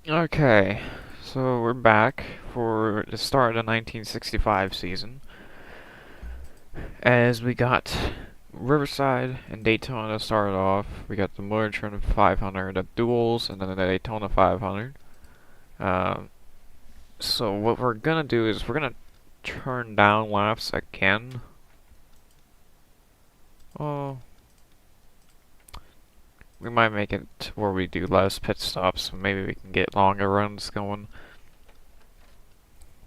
Okay, so we're back for the start of the 1965 season, as we got Riverside and Daytona started off. We got the Motor 500, the Duels, and then the Daytona 500. Um, so what we're gonna do is we're gonna turn down laps again. Oh, we might make it where we do less pit stops, so maybe we can get longer runs going.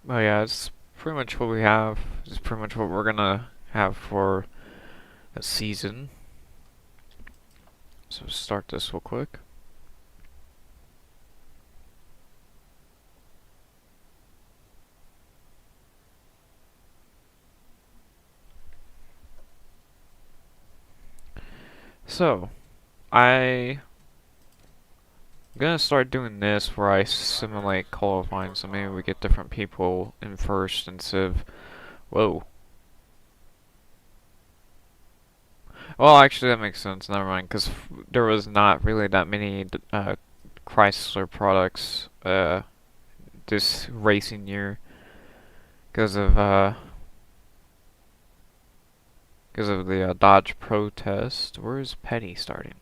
Oh yeah, it's pretty much what we have. It's pretty much what we're gonna have for a season. So start this real quick. So I'm gonna start doing this where I simulate qualifying, so maybe we get different people in first instead of whoa. Well, actually, that makes sense. Never mind, because there was not really that many Chrysler products this racing year because of the Dodge protest. Where is Petty starting?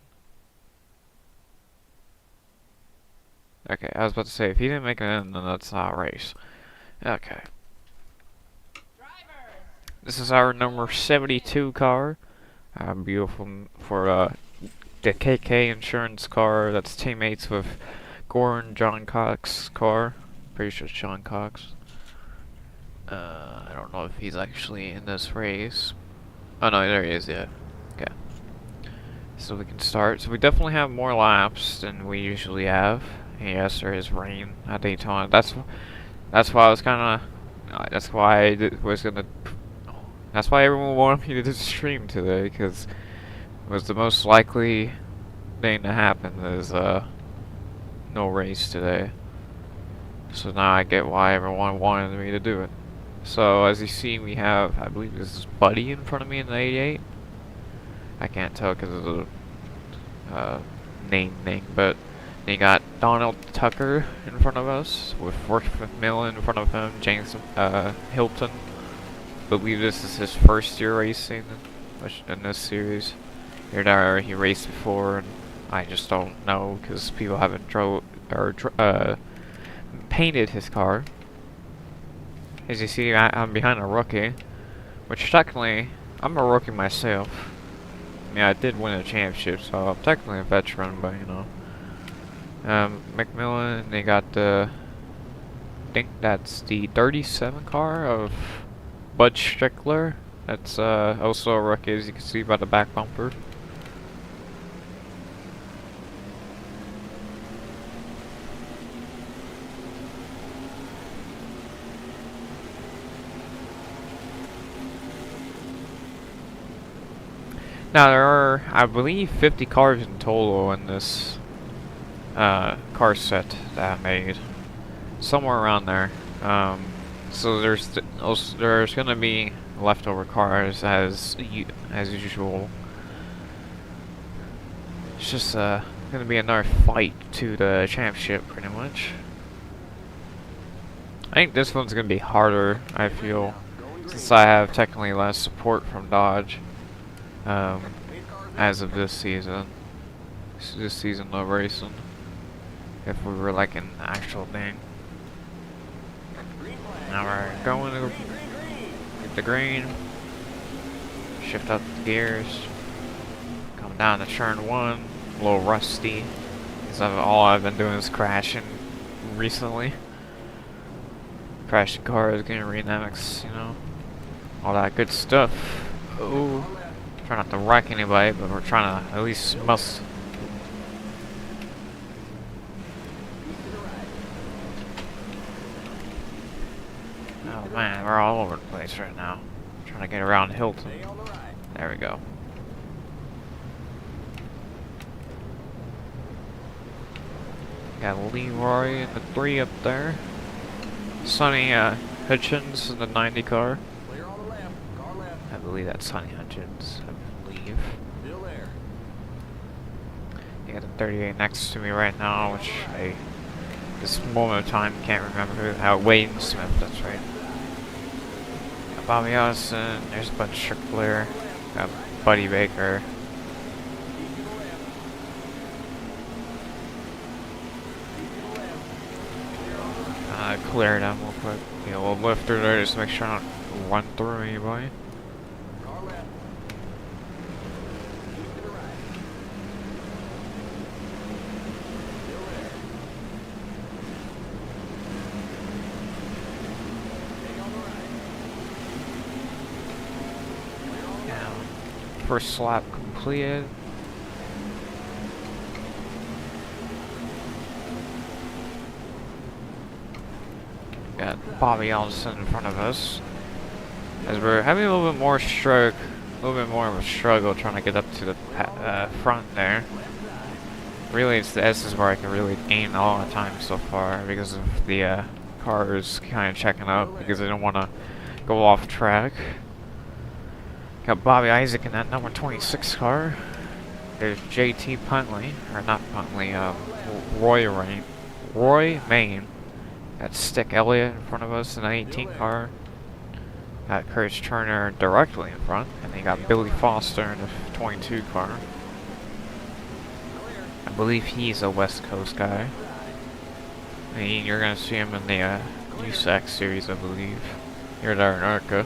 Okay, I was about to say if he didn't make it in, then that's not a race. Okay. This is our number 72 car. Beautiful for the KK insurance car. That's teammates with Gordon John Cox's car. Pretty sure it's John Cox. I don't know if he's actually in this race. Oh no, there he is, yeah. Okay. So we can start. So we definitely have more laps than we usually have. And yes, there is rain at Daytona. That's why I was kinda that's why was gonna that's why everyone wanted me to do stream today, because it was the most likely thing to happen is no race today. So now I get why everyone wanted me to do it. So as you see, we have, I believe this is Buddy in front of me in the 88. I can't tell because of the name thing, but you got Donald Tucker in front of us with Fort McMillan in front of him, James Hilton. I believe this is his first year racing in this series. He raced before, and I just don't know because people haven't painted his car. As you see, I'm behind a rookie, which technically I'm a rookie myself. I mean, I did win a championship, so I'm technically a veteran, but you know. McMillan, they got the, I think that's the 37 car of Bud Strickler. That's also a rookie, as you can see by the back bumper. Now there are, I believe, 50 cars in total in this car set that I made, somewhere around there. So there's gonna be leftover cars as usual. It's just gonna be another fight to the championship, pretty much. I think this one's gonna be harder, I feel, since I have technically less support from Dodge. As of this season of racing, if we were like an actual thing. Now we're going to get the green, shift up the gears, come down to turn 1, a little rusty, because all I've been doing is crashing recently. Crashing cars, getting redynamics, you know, all that good stuff. Oh. Try not to wreck anybody, but we're trying to at least must. Oh man, we're all over the place right now. Trying to get around Hilton. There we go. Got Leroy in the 3 up there. Sonny Hutchins in the 90 car. I believe that's Sonny Hutchins. You got the 38 next to me right now, which I this moment of time, can't remember who. Wayne Smith, that's right. Got Bobby Allison, there's Bud Strickler, got Buddy Baker. Clear them real quick. You know, we'll lift through there just to make sure I don't run through anybody. Yeah, first lap completed. Got Bobby Allison in front of us. As we're having a little bit more of a struggle trying to get up to the front there. Really, it's the S's where I can really gain all the time so far because of the cars kind of checking up because they don't want to go off track. Got Bobby Isaac in that number 26 car. There's JT Puntley, or not Puntley, Roy Main. Got Stick Elliott in front of us in an 18 car. Got Curtis Turner directly in front, and then got Billy Foster in a 22 car. I believe he's a West Coast guy. And you're gonna see him in the USAC series, I believe, here at Arca.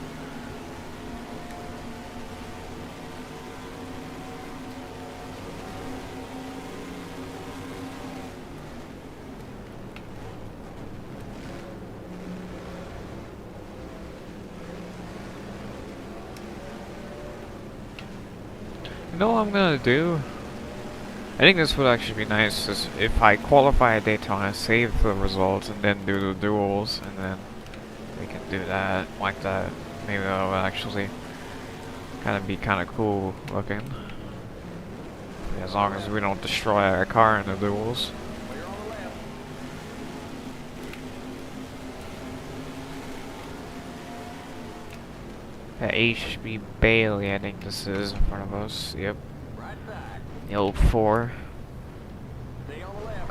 You know what I'm gonna do? I think this would actually be nice is if I qualify at Daytona, save the results, and then do the duels, and then we can do that like that. Maybe that would actually kind of be kind of cool looking. As long as we don't destroy our car in the duels. HB Bailey, I think this is in front of us. Yep. The old 4.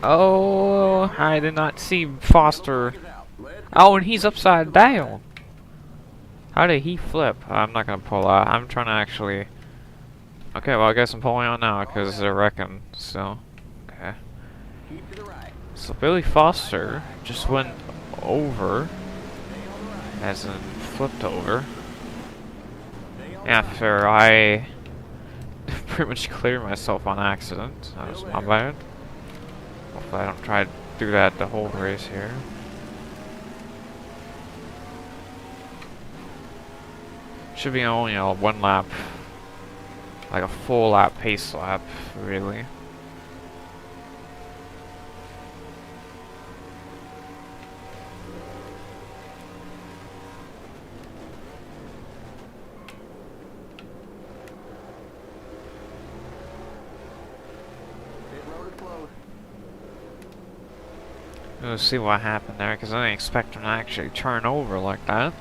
Oh, I did not see Foster. Oh, and he's upside down. How did he flip? I'm not gonna pull out. I'm trying to actually. Okay, well I guess I'm pulling out now because they're wrecking. So, okay. So Billy Foster just went over, as in flipped over. After I pretty much cleared myself on accident. That was my bad. Hopefully I don't try to do that the whole race here. Should be only a 1 lap, like a full lap pace lap, really. Let's see what happened there, because I didn't expect him to actually turn over like that.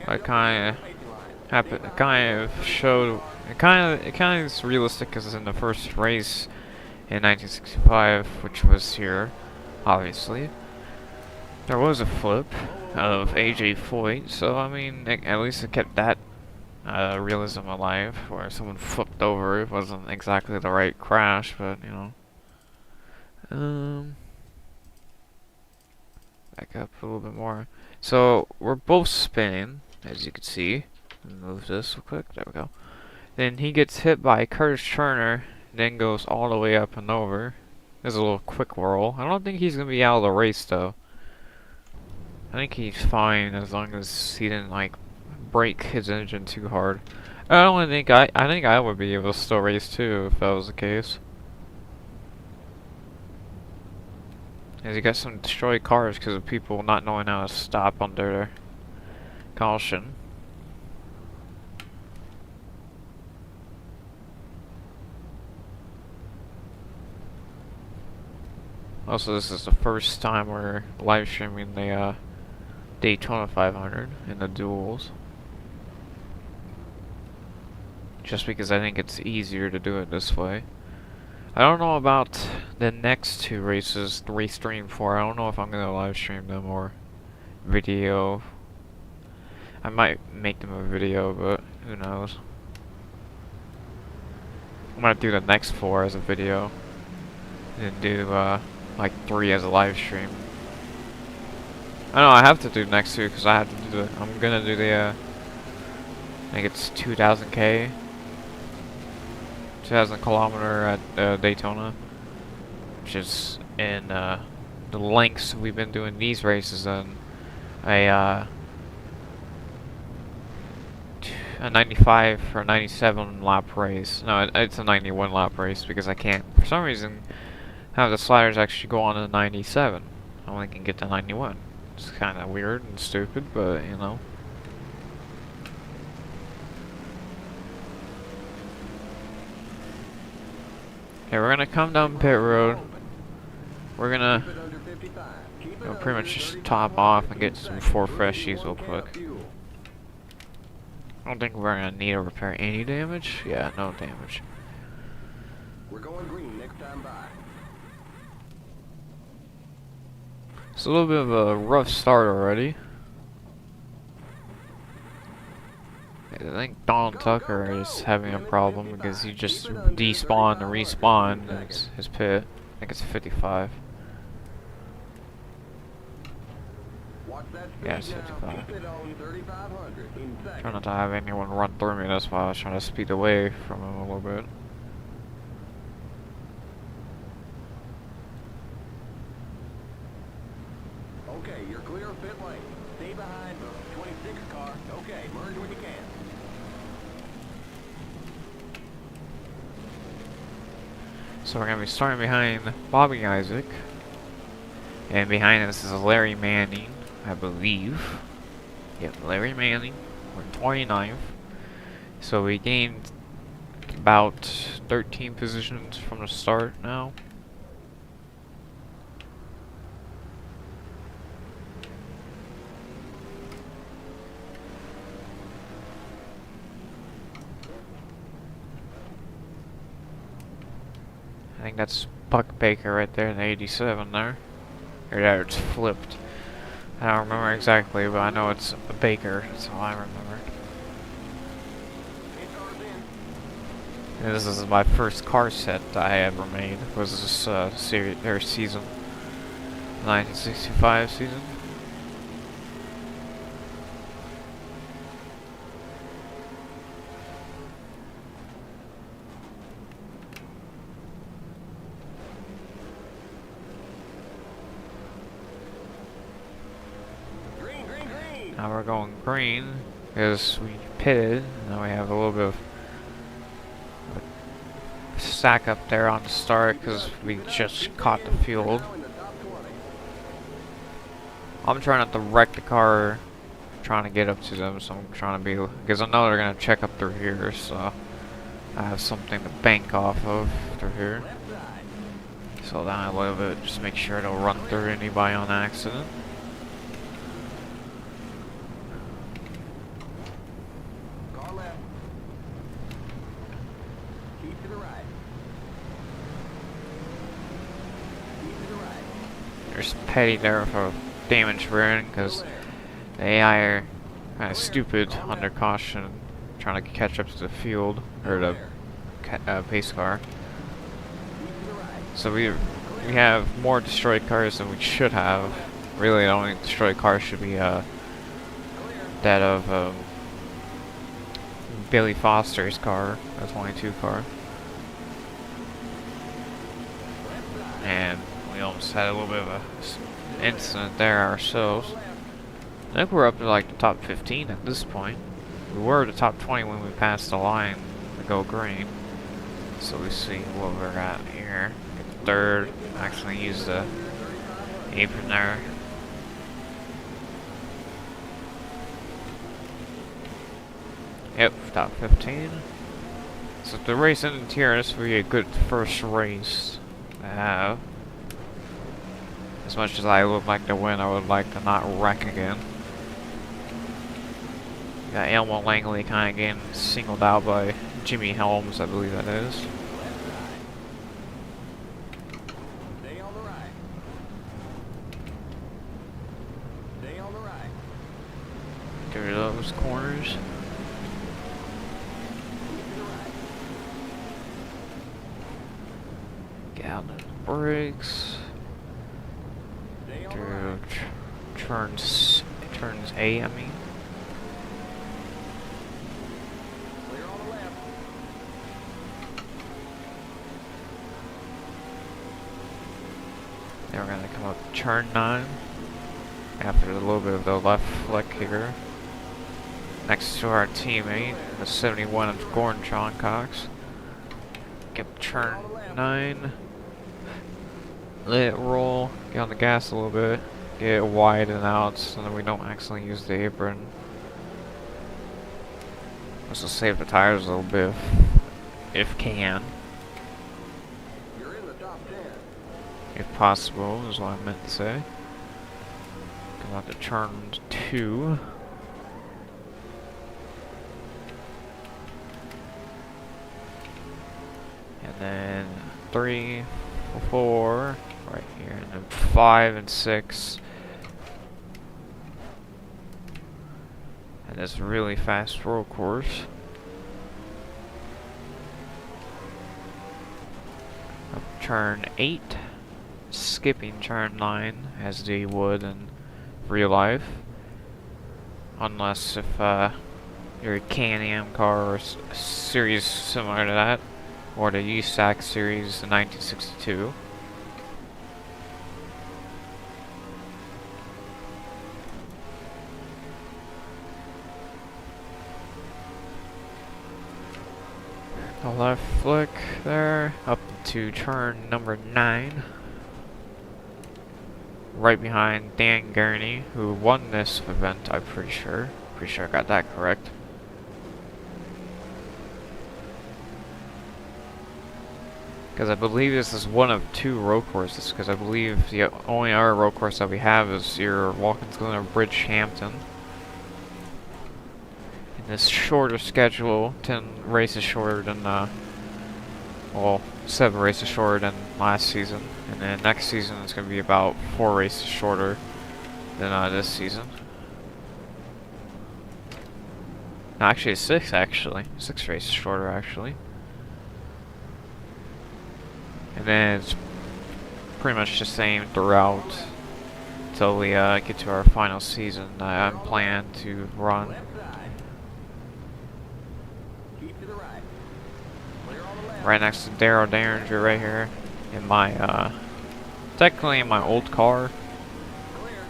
It kind of happened. It kind of showed. It kind of is realistic because in the first race in 1965, which was here, obviously, there was a flip of AJ Foyt. So I mean, at least it kept that realism alive, where someone flipped over. It wasn't exactly the right crash, but you know. Back up a little bit more. So we're both spinning, as you can see. Move this real quick. There we go. Then he gets hit by Curtis Turner, then goes all the way up and over. There's a little quick whirl. I don't think he's gonna be out of the race though. I think he's fine as long as he didn't like break his engine too hard. I think I would be able to still race too if that was the case. As you got some destroyed cars because of people not knowing how to stop under their caution. Also, this is the first time we're live streaming the Daytona 500 in the duels. Just because I think it's easier to do it this way. I don't know about the next two races, 3, 3, and 4. I don't know if I'm gonna live stream them or video. I might make them a video, but who knows. I'm gonna do the next 4 as a video, and then do like 3 as a live stream. I know I have to do the next 2 because I have to do the. I'm gonna do the. I think it's 2,000 kilometer at Daytona, which is in the lengths we've been doing these races in. A 95 or 97 lap race. No, it's a 91 lap race because I can't, for some reason, have the sliders actually go on to 97. I only can get to 91. It's kind of weird and stupid, but you know. Okay, we're gonna come down pit road. We're gonna pretty much just top off and get some 4 freshies real quick. I don't think we're gonna need to repair any damage. Yeah, no damage. We're going green next time by. It's a little bit of a rough start already. I think Donald Tucker is having a problem because he just despawned and respawned in his pit. I think it's 55. Yeah, it's 55. Trying not to have anyone run through me, that's why I was trying to speed away from him a little bit. Okay, you're clear of pit lane. Stay behind the 26 car. Okay, merge when you can. So we're going to be starting behind Bobby Isaac. And behind us is Larry Manning, I believe. Yep, Larry Manning. We're 29th. So we gained about 13 positions from the start now. I think that's Buck Baker right there in the 87 there. Or there, it's flipped. I don't remember exactly, but I know it's a Baker, that's all I remember. And this is my first car set I ever made. Was this series or season, 1965 season. Now we're going green because we pitted. Now we have a little bit of a stack up there on the start because we just caught the field. I'm trying not to wreck the car, trying to get up to them, so I'm trying to be, because I know they're going to check up through here, so I have something to bank off of through here. Slow down a little bit, just make sure I don't run through anybody on accident. There's Petty there for damage burn because the AI are kind of stupid under caution, trying to catch up to the field or the pace car. So we have more destroyed cars than we should have. Really, the only destroyed car should be that of Billy Foster's car, the 22 car. And we almost had a little bit of an incident there ourselves. I think we're up to like the top 15 at this point. We were the top 20 when we passed the line to go green. So we see what we're at here. Get third. Actually use the apron there. Yep, top 15. So if the race ended here, this would be a good first race to have. As much as I would like to win, I would like to not wreck again. Got Elmo Langley kind of getting singled out by Jimmy Helms, I believe that is. through those corners. Get out of the brakes. Stay on the Through right. turns A, I mean. Clear on the left. Then we're gonna come up turn 9 after a little bit of the left flick here. Next to our teammate, the 71 of Gordon John Cox. Get turn 9. Let it roll. Get on the gas a little bit. Get it wide and out so that we don't accidentally use the apron. Also save the tires a little bit if can. You're in the top 10. If possible, is what I meant to say. Come out to turn 2. And then 3, 4, right here, and then 5 and 6. And this really fast roll course. Up turn 8, skipping turn 9 as they would in real life. Unless if you're a Can-Am car or a series similar to that, or the USAC series in 1962. The left flick there, up to turn number 9. Right behind Dan Gurney, who won this event, I'm pretty sure. Pretty sure I got that correct. Because I believe this is one of 2 road courses, because I believe the only other road course that we have is your Watkins Glen or Bridgehampton. In this shorter schedule, 10 races shorter than, well, 7 races shorter than last season. And then next season it's going to be about 4 races shorter than this season. No, actually 6 actually. 6 races shorter actually. And then it's pretty much the same throughout until we get to our final season. I'm planning to run. Left side. Keep to the right. Clear on the left. Right next to Daryl Derringer right here in my technically in my old car. Clear.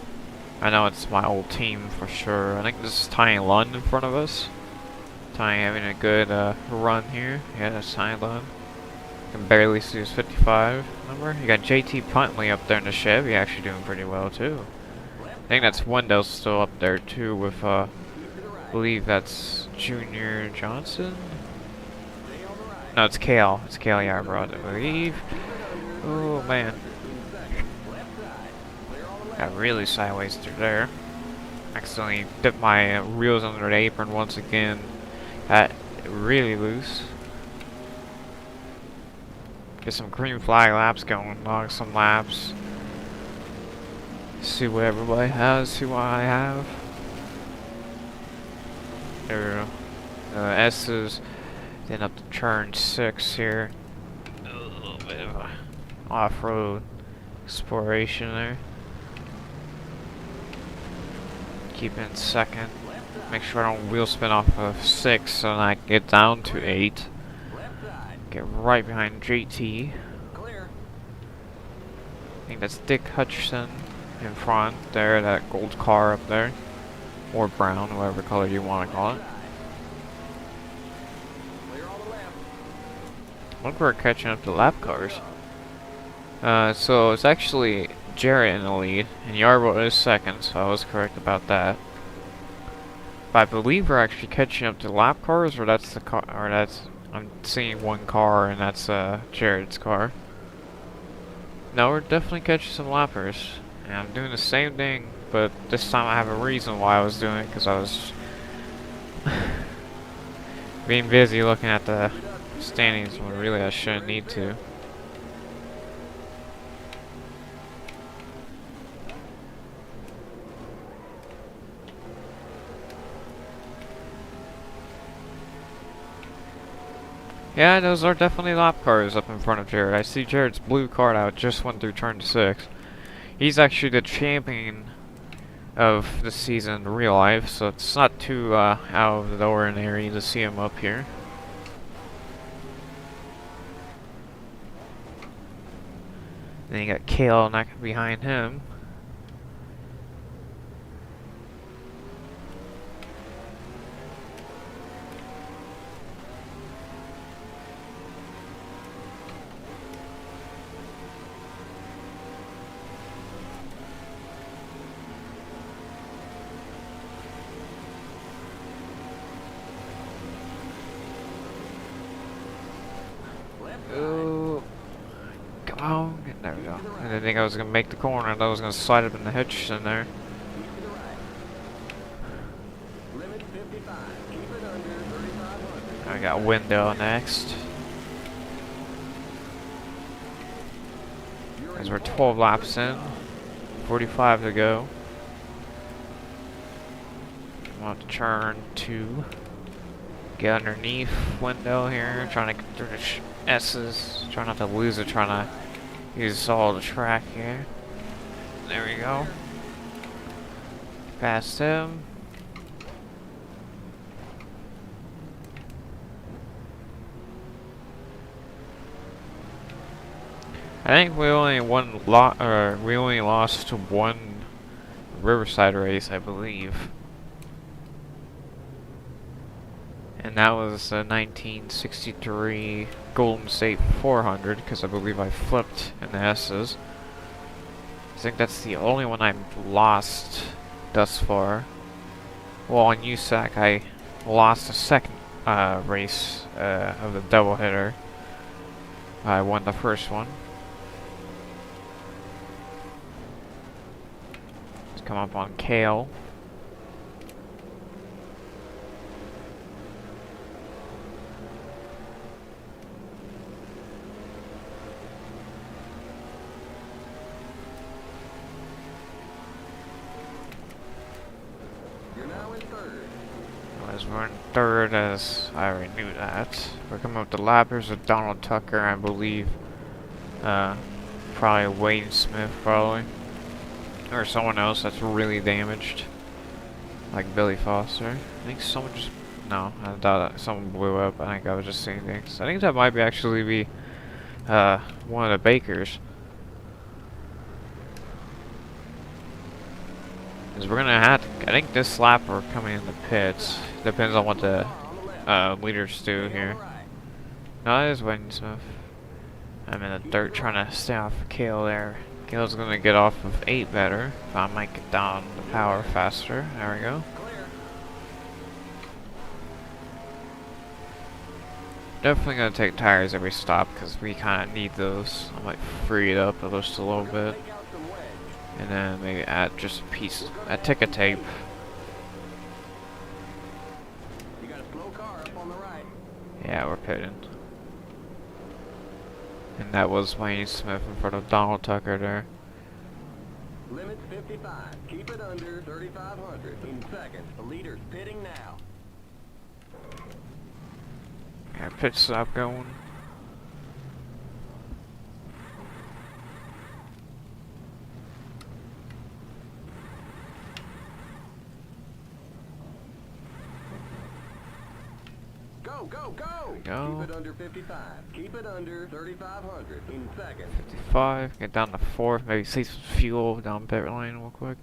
I know it's my old team for sure. I think this is Tiny Lund in front of us. Tiny having a good run here. Yeah, that's Tiny Lund. You can barely see his 55 number. You got JT Puntley up there in the Chevy actually doing pretty well too. I think that's Wendell's still up there too with I believe that's Junior Johnson. Stay on the right. No, it's Kale. It's Kale Yarbrough, I believe. Oh man. Left side. Clear on the left. Got really sideways through there. Accidentally dipped my wheels under the apron once again. Got really loose. Get some green flag laps going. Log some laps. See what everybody has. See what I have. There we go. S's. Then up to turn 6 here. A little bit of a off-road exploration there. Keep in second. Make sure I don't wheel spin off of 6 so I get down to 8. Left side. Get right behind JT. Clear. I think that's Dick Hutcherson in front there, that gold car up there. Or brown, whatever color you want to call it. Clear on the left. Look, we're catching up to lap cars. So it's actually Jarrett in the lead, and Yarbrough is second, so I was correct about that. But I believe we're actually catching up to lap cars, or that's the car, or that's, I'm seeing one car, and that's Jared's car. No, we're definitely catching some lappers, and I'm doing the same thing, but this time I have a reason why I was doing it, because I was being busy looking at the standings when really I shouldn't need to. Yeah, those are definitely lap cars up in front of Jared. I see Jared's blue card out, just went through turn 6. He's actually the champion of the season in real life, so it's not too out of the ordinary to see him up here. Then you got Kale behind him. Ooh. Come on. There we go. I didn't think I was going to make the corner. I thought I was going to slide up in the hitch in there. I got window next. As we're 12 laps in. 45 to go. I'm on to turn 2. Get underneath window here. Trying to get through the S's. Trying not to lose it. Trying to use all the track here. There we go. Past him. I think we only lost to one Riverside race, I believe. And that was a 1963 Golden State 400, because I believe I flipped in the S's. I think that's the only one I've lost thus far. Well, on USAC, I lost the second race of the doubleheader. I won the first one. Let's come up on Kale. We're in third, as I already knew that. We're coming up the lap. There's a Donald Tucker, I believe. Probably Wade Smith, probably. Or someone else that's really damaged. Like Billy Foster. I think someone just... No, I thought that someone blew up. I think I was just seeing things. I think that might actually be one of the Bakers. Because we're gonna have to, I think this lap we're coming in the pits. Depends on what the leaders do here. No, it is Wayne Smith. I'm in the dirt trying to stay off of Kale there. Kale's gonna get off of 8 better. If I might get down the power faster. There we go. Definitely gonna take tires every stop because we kind of need those. I might free it up just a little bit. And then maybe add just a ticket tape. You got a slow car up on the right. Yeah, we're pitting. And that was Wayne Smith in front of Donald Tucker there. Limit 55. Keep it under 3,500. In second, the leader's pitting now. Got pit stop going. Go! Go. Keep it under 55. Keep it under 3,500. In second. 55. Get down to 4th. Maybe save some fuel down pit lane real quick.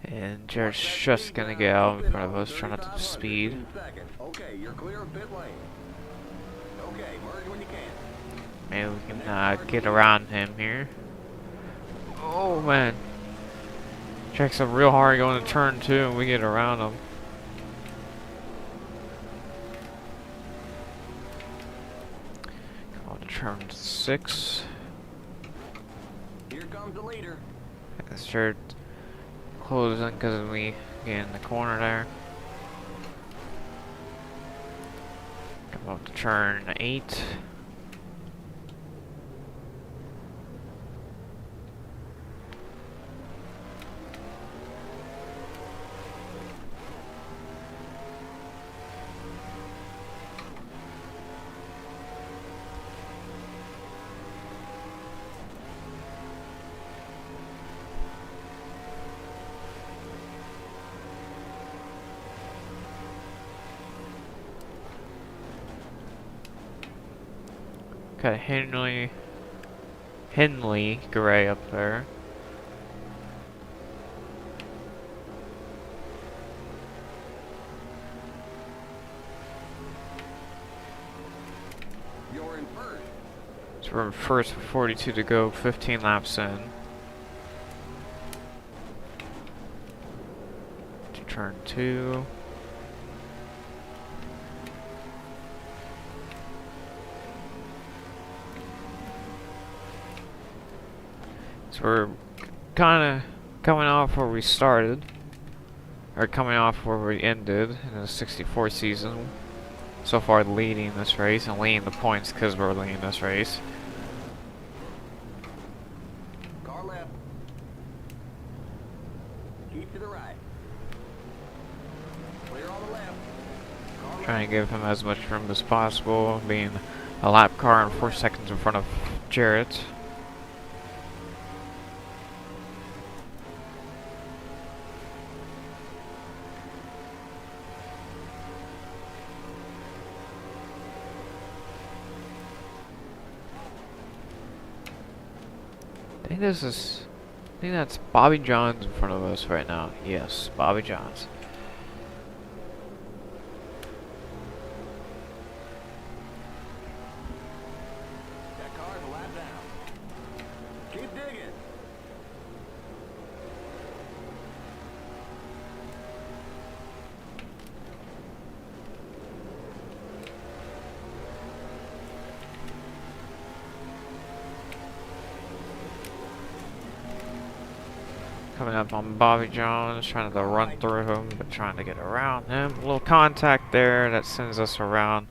And Jared's just gonna get out in front of us, trying not to speed. Okay, you're clear of pit lane. Okay, merge when you can. Maybe we can get around him here. Oh man. Checks up real hard going to turn 2 and we get around him. Come on to turn 6. Here comes the leader. That's Jared closing because we get in the corner there. Come up to turn 8. Got Henley Gray up there. You're in first. So we're in first with 42 to go, 15 laps in. To turn 2. So we're kind of coming off where we started, or coming off where we ended in the 64 season. So far leading this race and leading the points because we're leading this race. Car left. Keep to the right. Clear on the left. Car Trying to give him as much room as possible, being a lap car and 4 seconds in front of Jarrett. I think that's Bobby Johns in front of us right now. Yes, Bobby Johns. That car's a lap down. Keep digging. Coming up on Bobby Jones, trying to run through him, but trying to get around him. A little contact there that sends us around.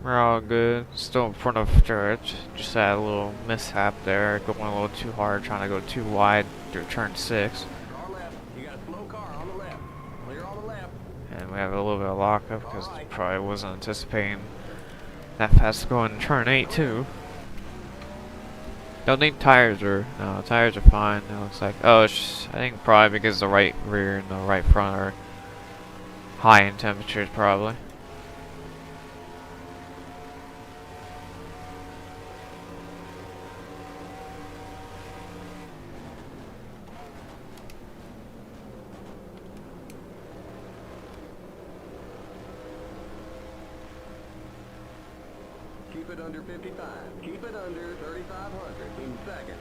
We're all good. Still in front of Jarrett. Just had a little mishap there, going a little too hard, trying to go too wide through turn 6. Car left. You got a slow car on the left. Clear on the left. And we have a little bit of lockup because probably wasn't anticipating that fast to go in turn 8 too. Don't think tires are, no, tires are fine. It looks like, oh, it's just, I think probably because the right rear and the right front are high in temperatures probably. Keep it under 55. Keep it under 3,500 in second.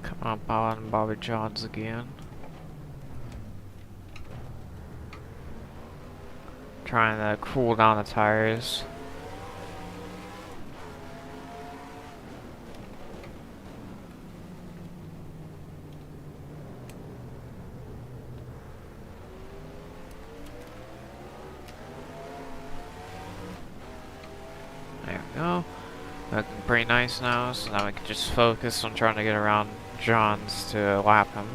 Come on, Bobby Johns again. Trying to cool down the tires. There we go. Looking pretty nice now, so now we can just focus on trying to get around Johns to lap him.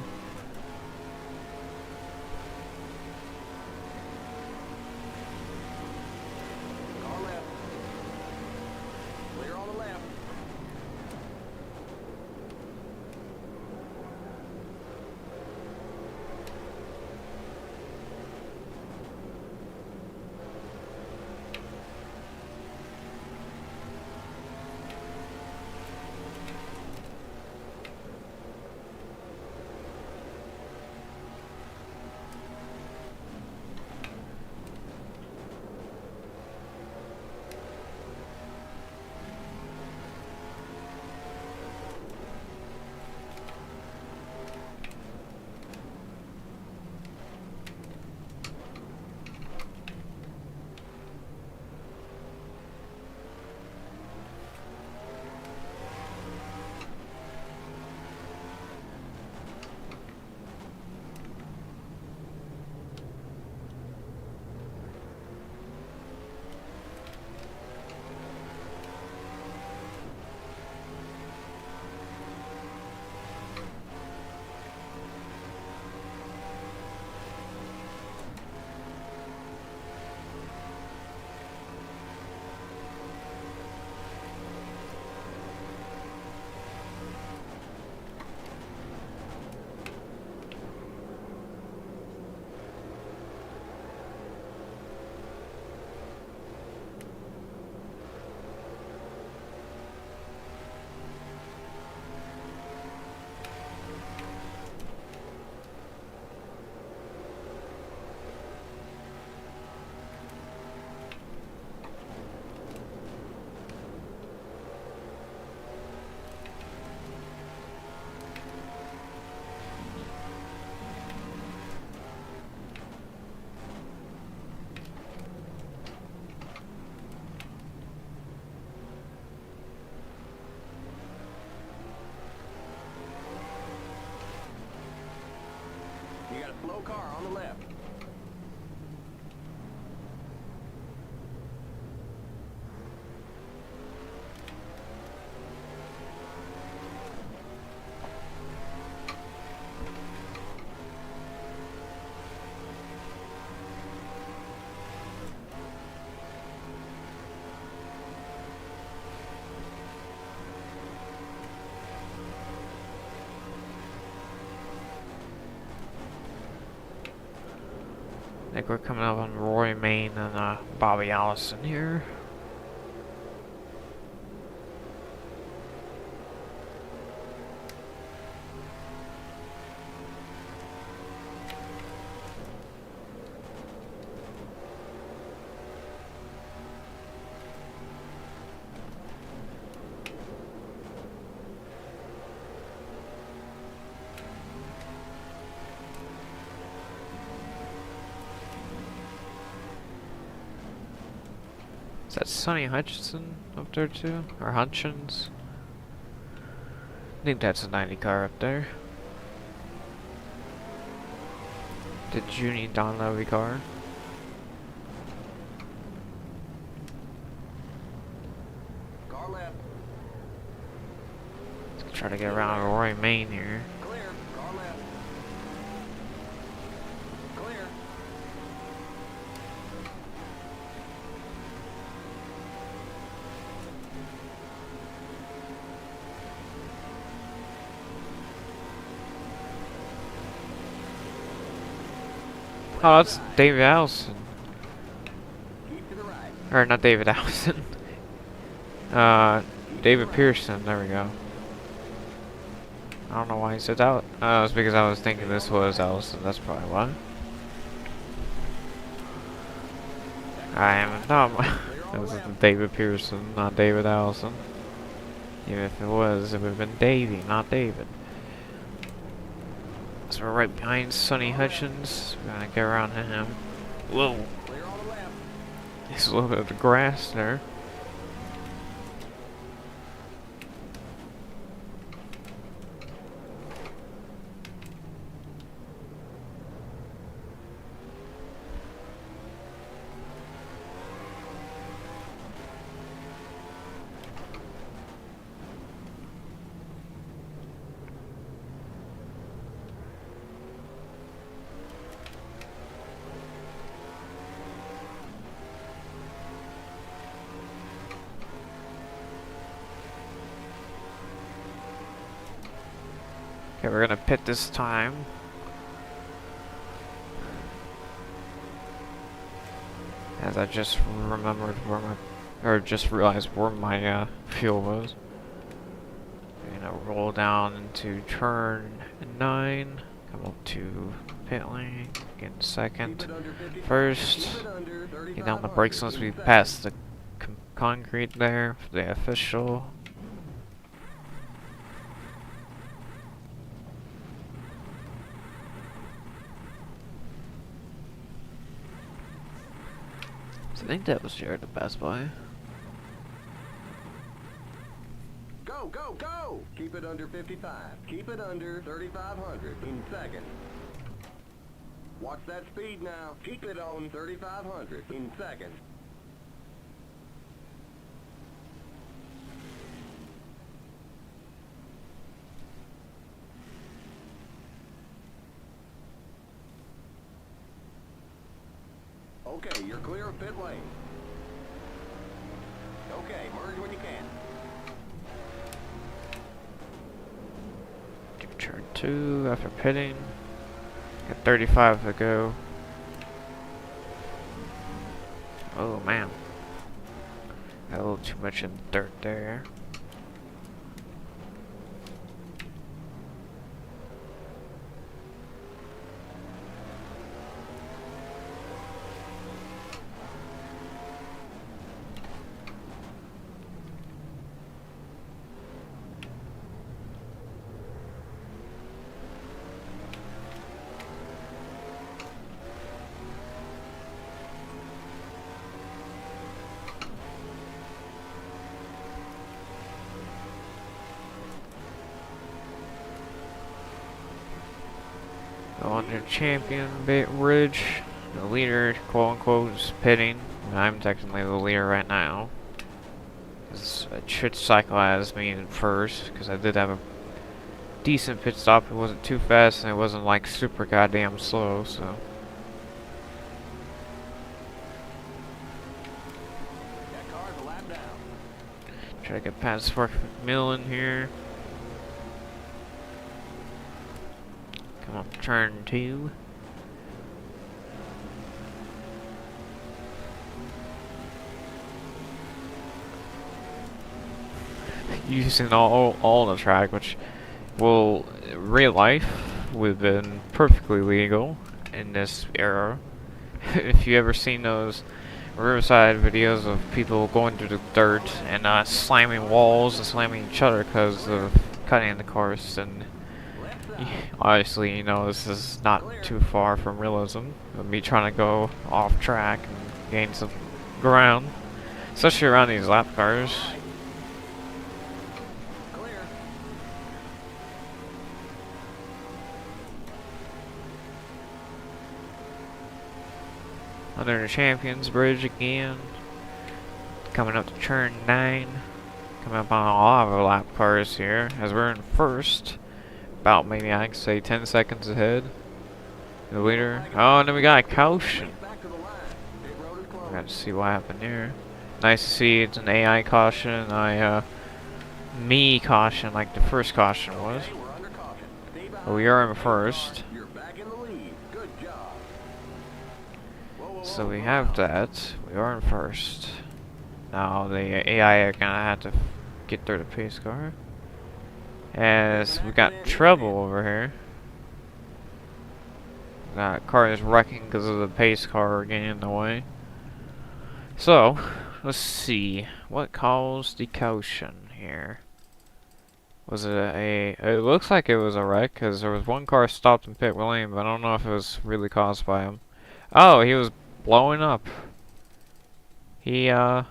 Car left. Clear on the left. You got a slow car on the left. I think we're coming up on Roy Main and Bobby Allison here. Is that Sonny Hutchinson up there too? Or Hutchins? I think that's a 90 car up there. The Junie Donlevy car. Car left. Let's try to get around Roy Main here. Clear. Car left. Clear. Oh, that's David Allison. Keep to the right. Or not David Allison. David Pearson, there we go. I don't know why he said that. It's because I was thinking this was Allison, that's probably why. I am dumb. It was David Pearson, not David Allison. Even if it was, it would have been Davey, not David. So we're right behind Sonny Hutchins. We're gonna get around to him. Whoa. Clear on the left. There's a little bit of the grass there. Okay, we're gonna pit this time. As I just remembered where my, or just realized where my fuel was. We're gonna roll down into turn 9, come up to pit lane, get in second. First, get down the brakes once we pass the concrete there for the official. I think that was Jared the Best Buy. Go, go, go! Keep it under 55. Keep it under 3,500 in second. Watch that speed now. Keep it on 3,500 in second. Okay, you're clear of pit lane. Okay, merge when you can. Turn 2 after pitting. Got 35 to go. Oh man. Got a little too much in the dirt there. Go under champion bridge. The leader, quote unquote, is pitting. And I'm technically the leader right now. This should cycle as me in first, because I did have a decent pit stop. It wasn't too fast, and it wasn't like super goddamn slow, so. Try to get past McMillan here. Come up turn 2. Using all the track, which, well, real life would have been perfectly legal in this era. If you ever seen those Riverside videos of people going through the dirt and slamming walls and slamming each other because of cutting the course, and obviously, you know, this is not too far from realism of me trying to go off track and gain some ground, especially around these lap cars. Under the Champions Bridge again. Coming up to turn 9. Coming up on a lot of lap cars here, as we're in first. About maybe I can say 10 seconds ahead. The leader. Oh, and then we got a caution. Got to see what happened here. Nice to see it's an AI caution, me caution like the first caution was. But we are in first. So we have that. We are in first. Now the AI are gonna have to get through the pace car. As we got trouble over here. That car is wrecking because of the pace car getting in the way. So, let's see. What caused the caution here? Was it it looks like it was a wreck, because there was one car stopped in pit lane, but I don't know if it was really caused by him. Oh, he was blowing up. Yeah,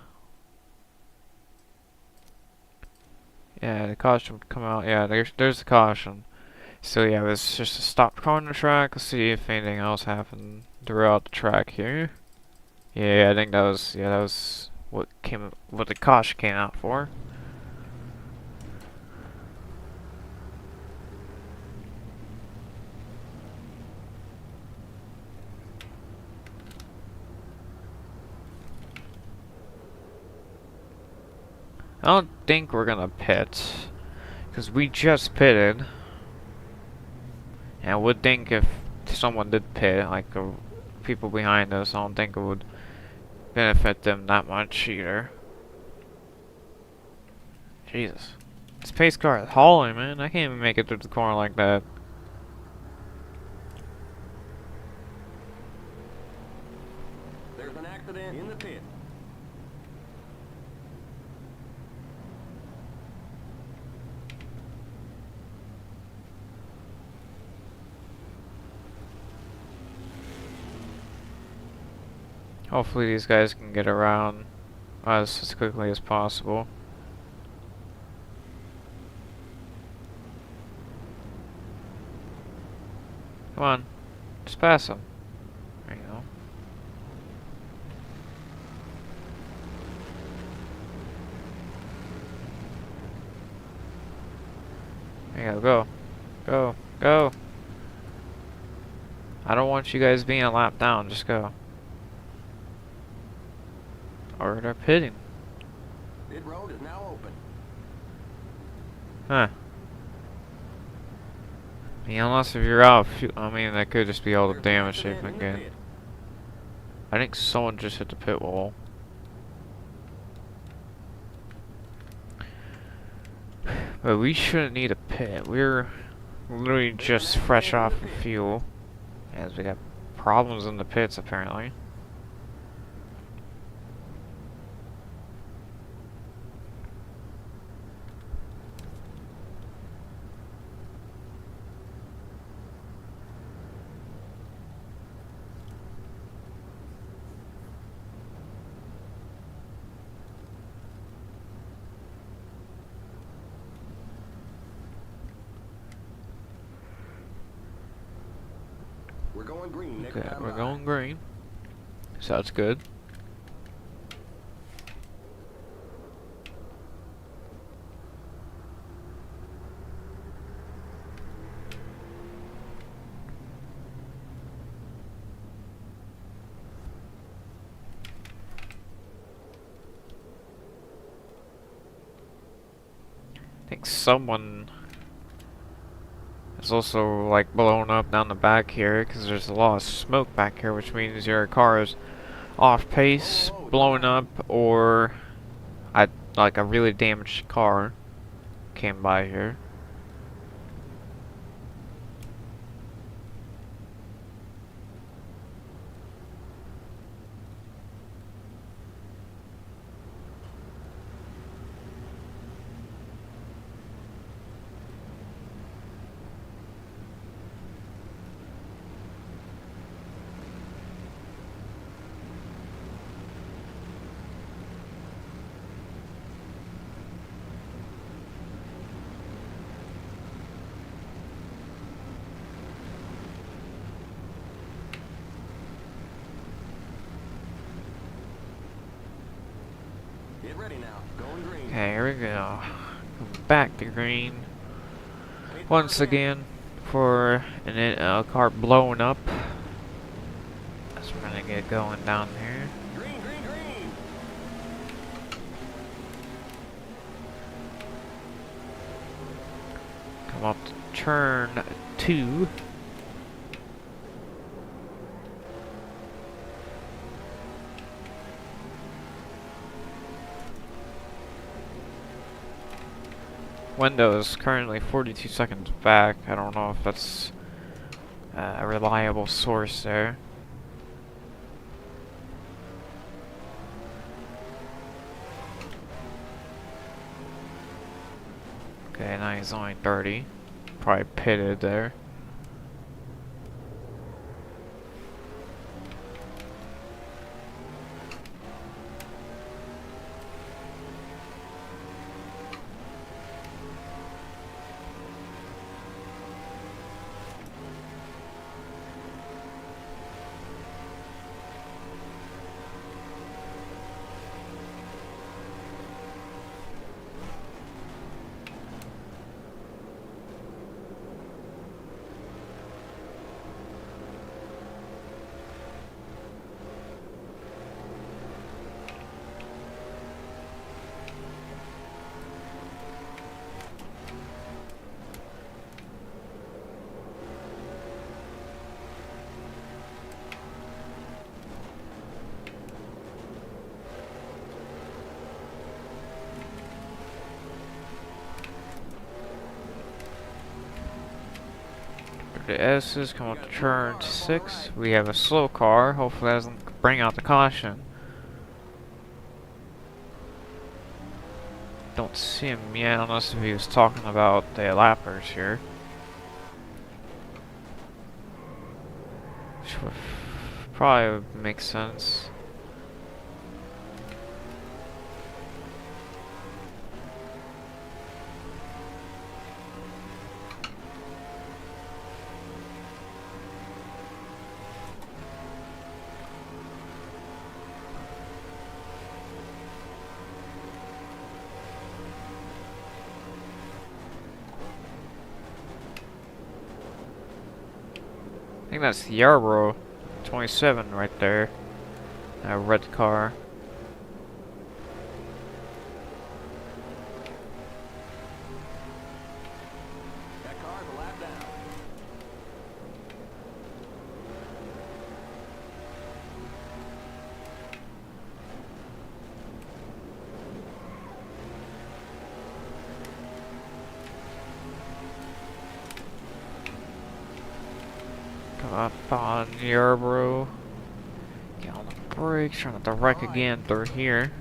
the caution would come out. Yeah, there's the caution. So yeah, it was just a stopped car on the track. Let's see if anything else happened throughout the track here. Yeah, I think that was what the caution came out for. I don't think we're gonna pit, because we just pitted. And I would think if someone did pit, like the people behind us, I don't think it would benefit them that much either. Jesus. This pace car is hauling, man. I can't even make it through the corner like that. There's an accident in the pit. Hopefully these guys can get around us as quickly as possible. Come on. Just pass them. There you go. There you go. Go. Go. I don't want you guys being a lap down. Just go. Or they're pitting. Pit road is now open. Huh. I mean, unless if you're out of fuel, I mean, that could just be all the damage they've been getting. I think someone just hit the pit wall. But we shouldn't need a pit. We're literally just fresh off of fuel. As we got problems in the pits, apparently. We're going green next Okay, time we're by. going green. So that's good. I think someone is also like blown up down the back here because there's a lot of smoke back here, which means your car is off pace, Whoa, whoa, blowing down. up, or like a really damaged car came by here. Get ready now. Going green. Okay, here we go. Back to green Pit once start again for a car blowing up. So we're gonna get going down here. Green, green, green. Come up to turn 2. Window is currently 42 seconds back. I don't know if that's a reliable source there. Okay, now he's only 30. Probably pitted there. The S's come up to turn 6. We have a slow car. Hopefully that doesn't bring out the caution. Don't see him yet unless if he was talking about the lappers here. Which would probably make sense. I think that's the Yarborough 27 right there. A red car. That car's a lap down. Come up on Yarborough. Get on the brakes, trying not to wreck again through here.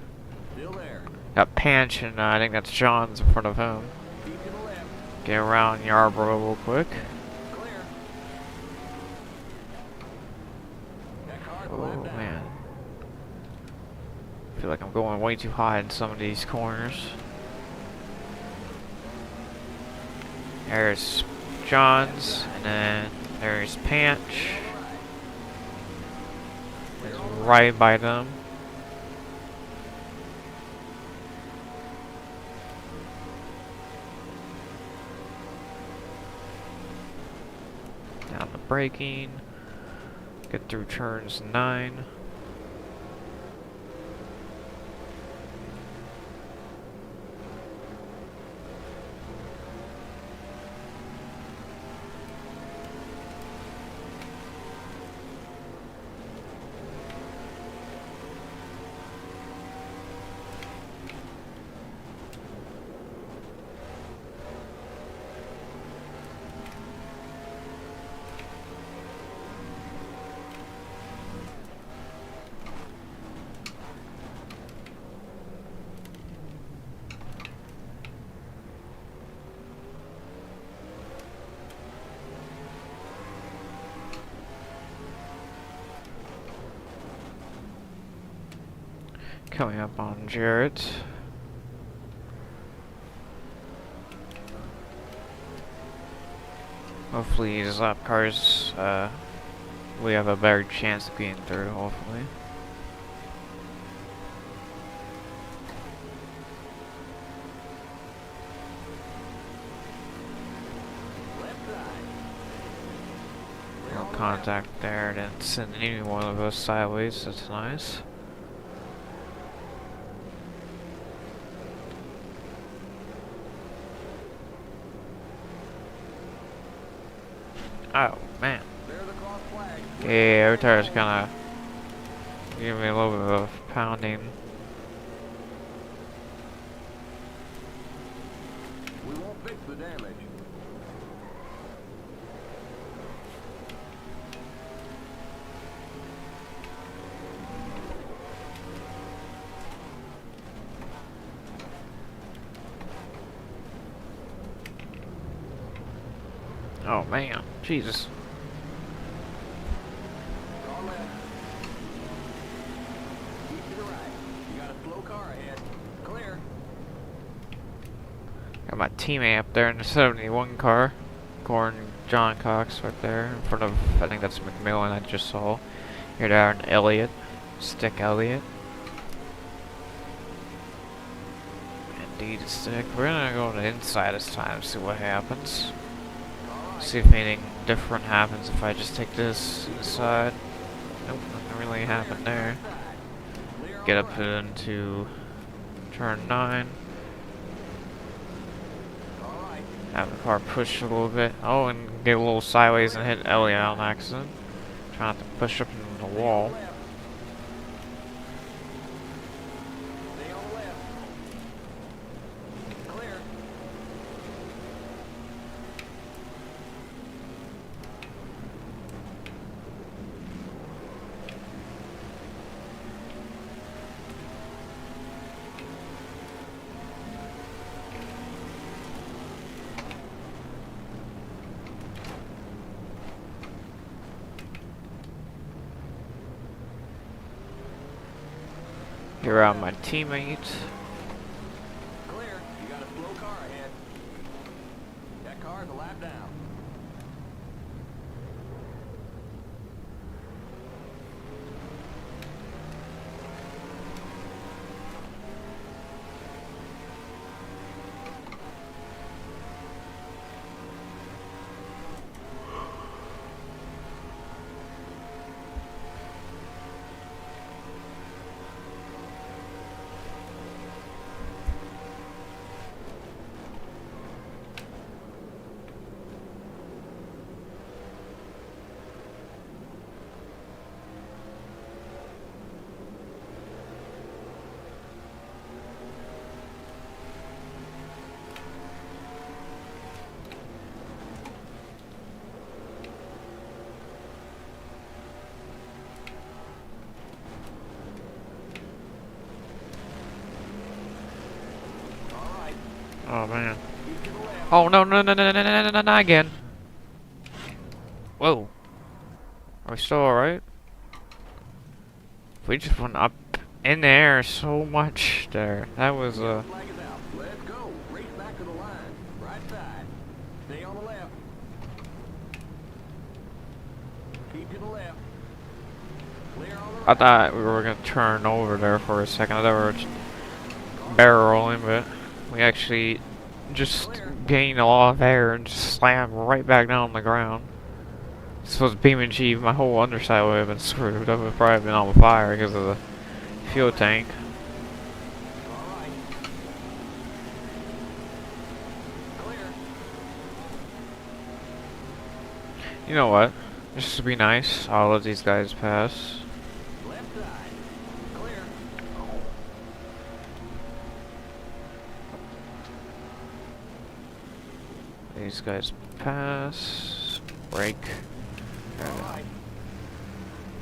Still there. Got Panch and I think that's John's in front of him. Keep to the left. Get around Yarborough real quick. Clear. That car's a Oh lap down. man. I feel like I'm going way too high in some of these corners. There's John's, and then there's Panch. Clear is on the right. right by them. Down the braking. Get through turns 9. Coming up on Jarrett. Hopefully these lap cars, we have a better chance of getting through, hopefully. Left side. Clear No on the left. contact there, didn't send any one of us sideways, that's nice. Oh, man. There's the cross flag. Yeah, every tire's kinda giving me a little bit of pounding. We won't fix the damage. Oh, man. Jesus. Car left. Keep to the right. You got a slow car ahead. Clear. Got my teammate up there in the 71 car. Corn John Cox right there in front of, I think that's McMillan I just saw. Here down Elliott. Stick Elliott. Indeed, Stick. We're gonna go to the inside this time, see what happens. All right. See if anything different happens if I just take this inside. Nope, nothing really happened there. Left side. Clear on Get the up right. into turn 9. All right. Have the car push a little bit. Oh, and get a little sideways and hit Elliot on accident. Try not to push up into the Stay on wall. the left. Stay on the left. Clear. Here are my teammates. Clear. You got a slow car ahead. That car's a lap down. All right. Oh man. Keep to the left. Oh no no no no no no no no no again. Whoa. Are we still alright? We just went up in the air so much there. That was Flag is out. Let's go. Race back to the line. Right side. Stay on the left. Keep to the left. Clear on the I right. thought we were gonna turn over there for a second. I thought we were just barrel rolling, but we actually just Clear. gained a lot of air and just slammed right back down on the ground. This was BeamNG, my whole underside would have been screwed. I would have probably been on fire because of the fuel tank. All right. Clear. You know what? Just to be nice, I'll let these guys pass. Left side. Clear. These guys pass. Brake. All right.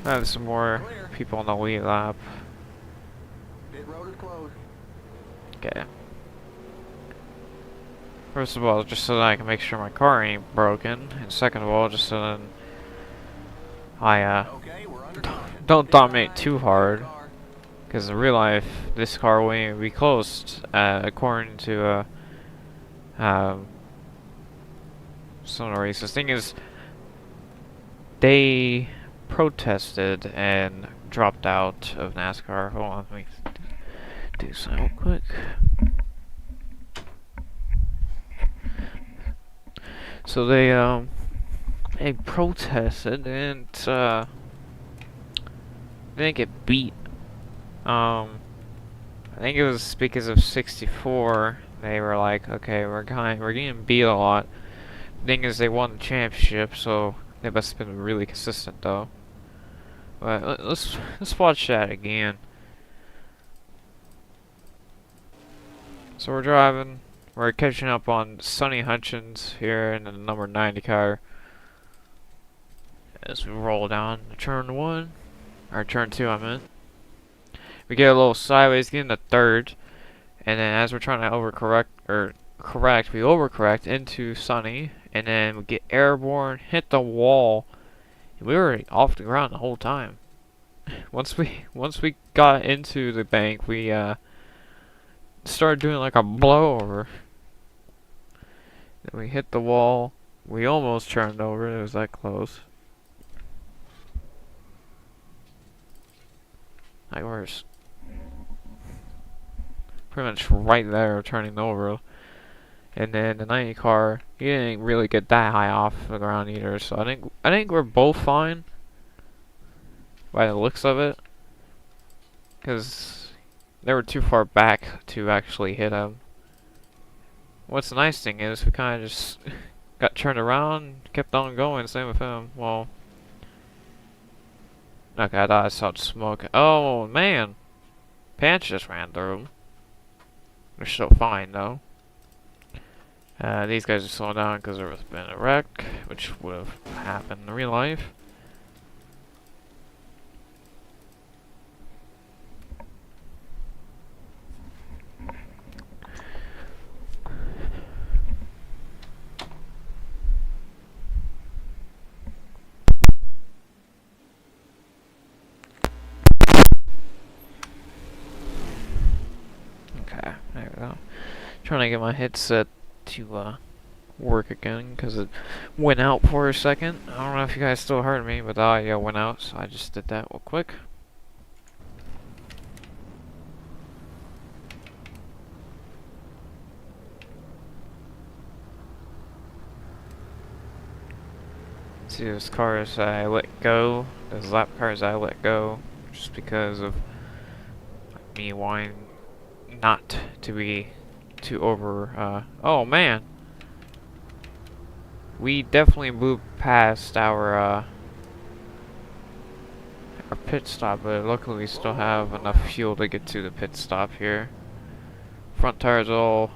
I have some more Clear. people on the lead lap. Pit road is closed. Okay. First of all, just so that I can make sure my car ain't broken, and second of all, just so that I Okay, we're under caution. don't Stand dominate by. too Clear hard. car. Because in real life, this car won't even be closed, according to um, some of the races. Thing is, they protested and dropped out of NASCAR. Hold on, let me do something real quick. So they protested and didn't get beat. I think it was because of 64. They were like, okay, we're getting beat a lot. Thing is, they won the championship, so they must have been really consistent, though. But let's watch that again. So we're driving. We're catching up on Sonny Hutchins here in the number 90 car. As we roll down to turn 1, or turn 2, I meant. We get a little sideways, get in the third, and then as we're trying to we overcorrect into Sonny, and then we get airborne, hit the wall. We were off the ground the whole time. Once we got into the bank, we started doing like a blowover. Then we hit the wall. We almost turned over. It was that close. Like we're pretty much right there, turning over. And then the 90 car, he didn't really get that high off the ground either. So I think we're both fine by the looks of it, because they were too far back to actually hit him. What's the nice thing is we kind of just got turned around, kept on going. Same with him. Well, okay, I thought I saw smoke. Oh man, Pants just ran through him. They're still fine though. These guys are slowing down because there was been a wreck, which would have happened in real life. Okay, there we go. Trying to get my headset to work again because it went out for a second. I don't know if you guys still heard me, but the audio went out, so I just did that real quick. See, those cars I let go, those lap cars I let go, just because of me wanting not to be too over. Oh man, we definitely moved past our pit stop, but luckily we still have enough fuel to get to the pit stop here. Front tires all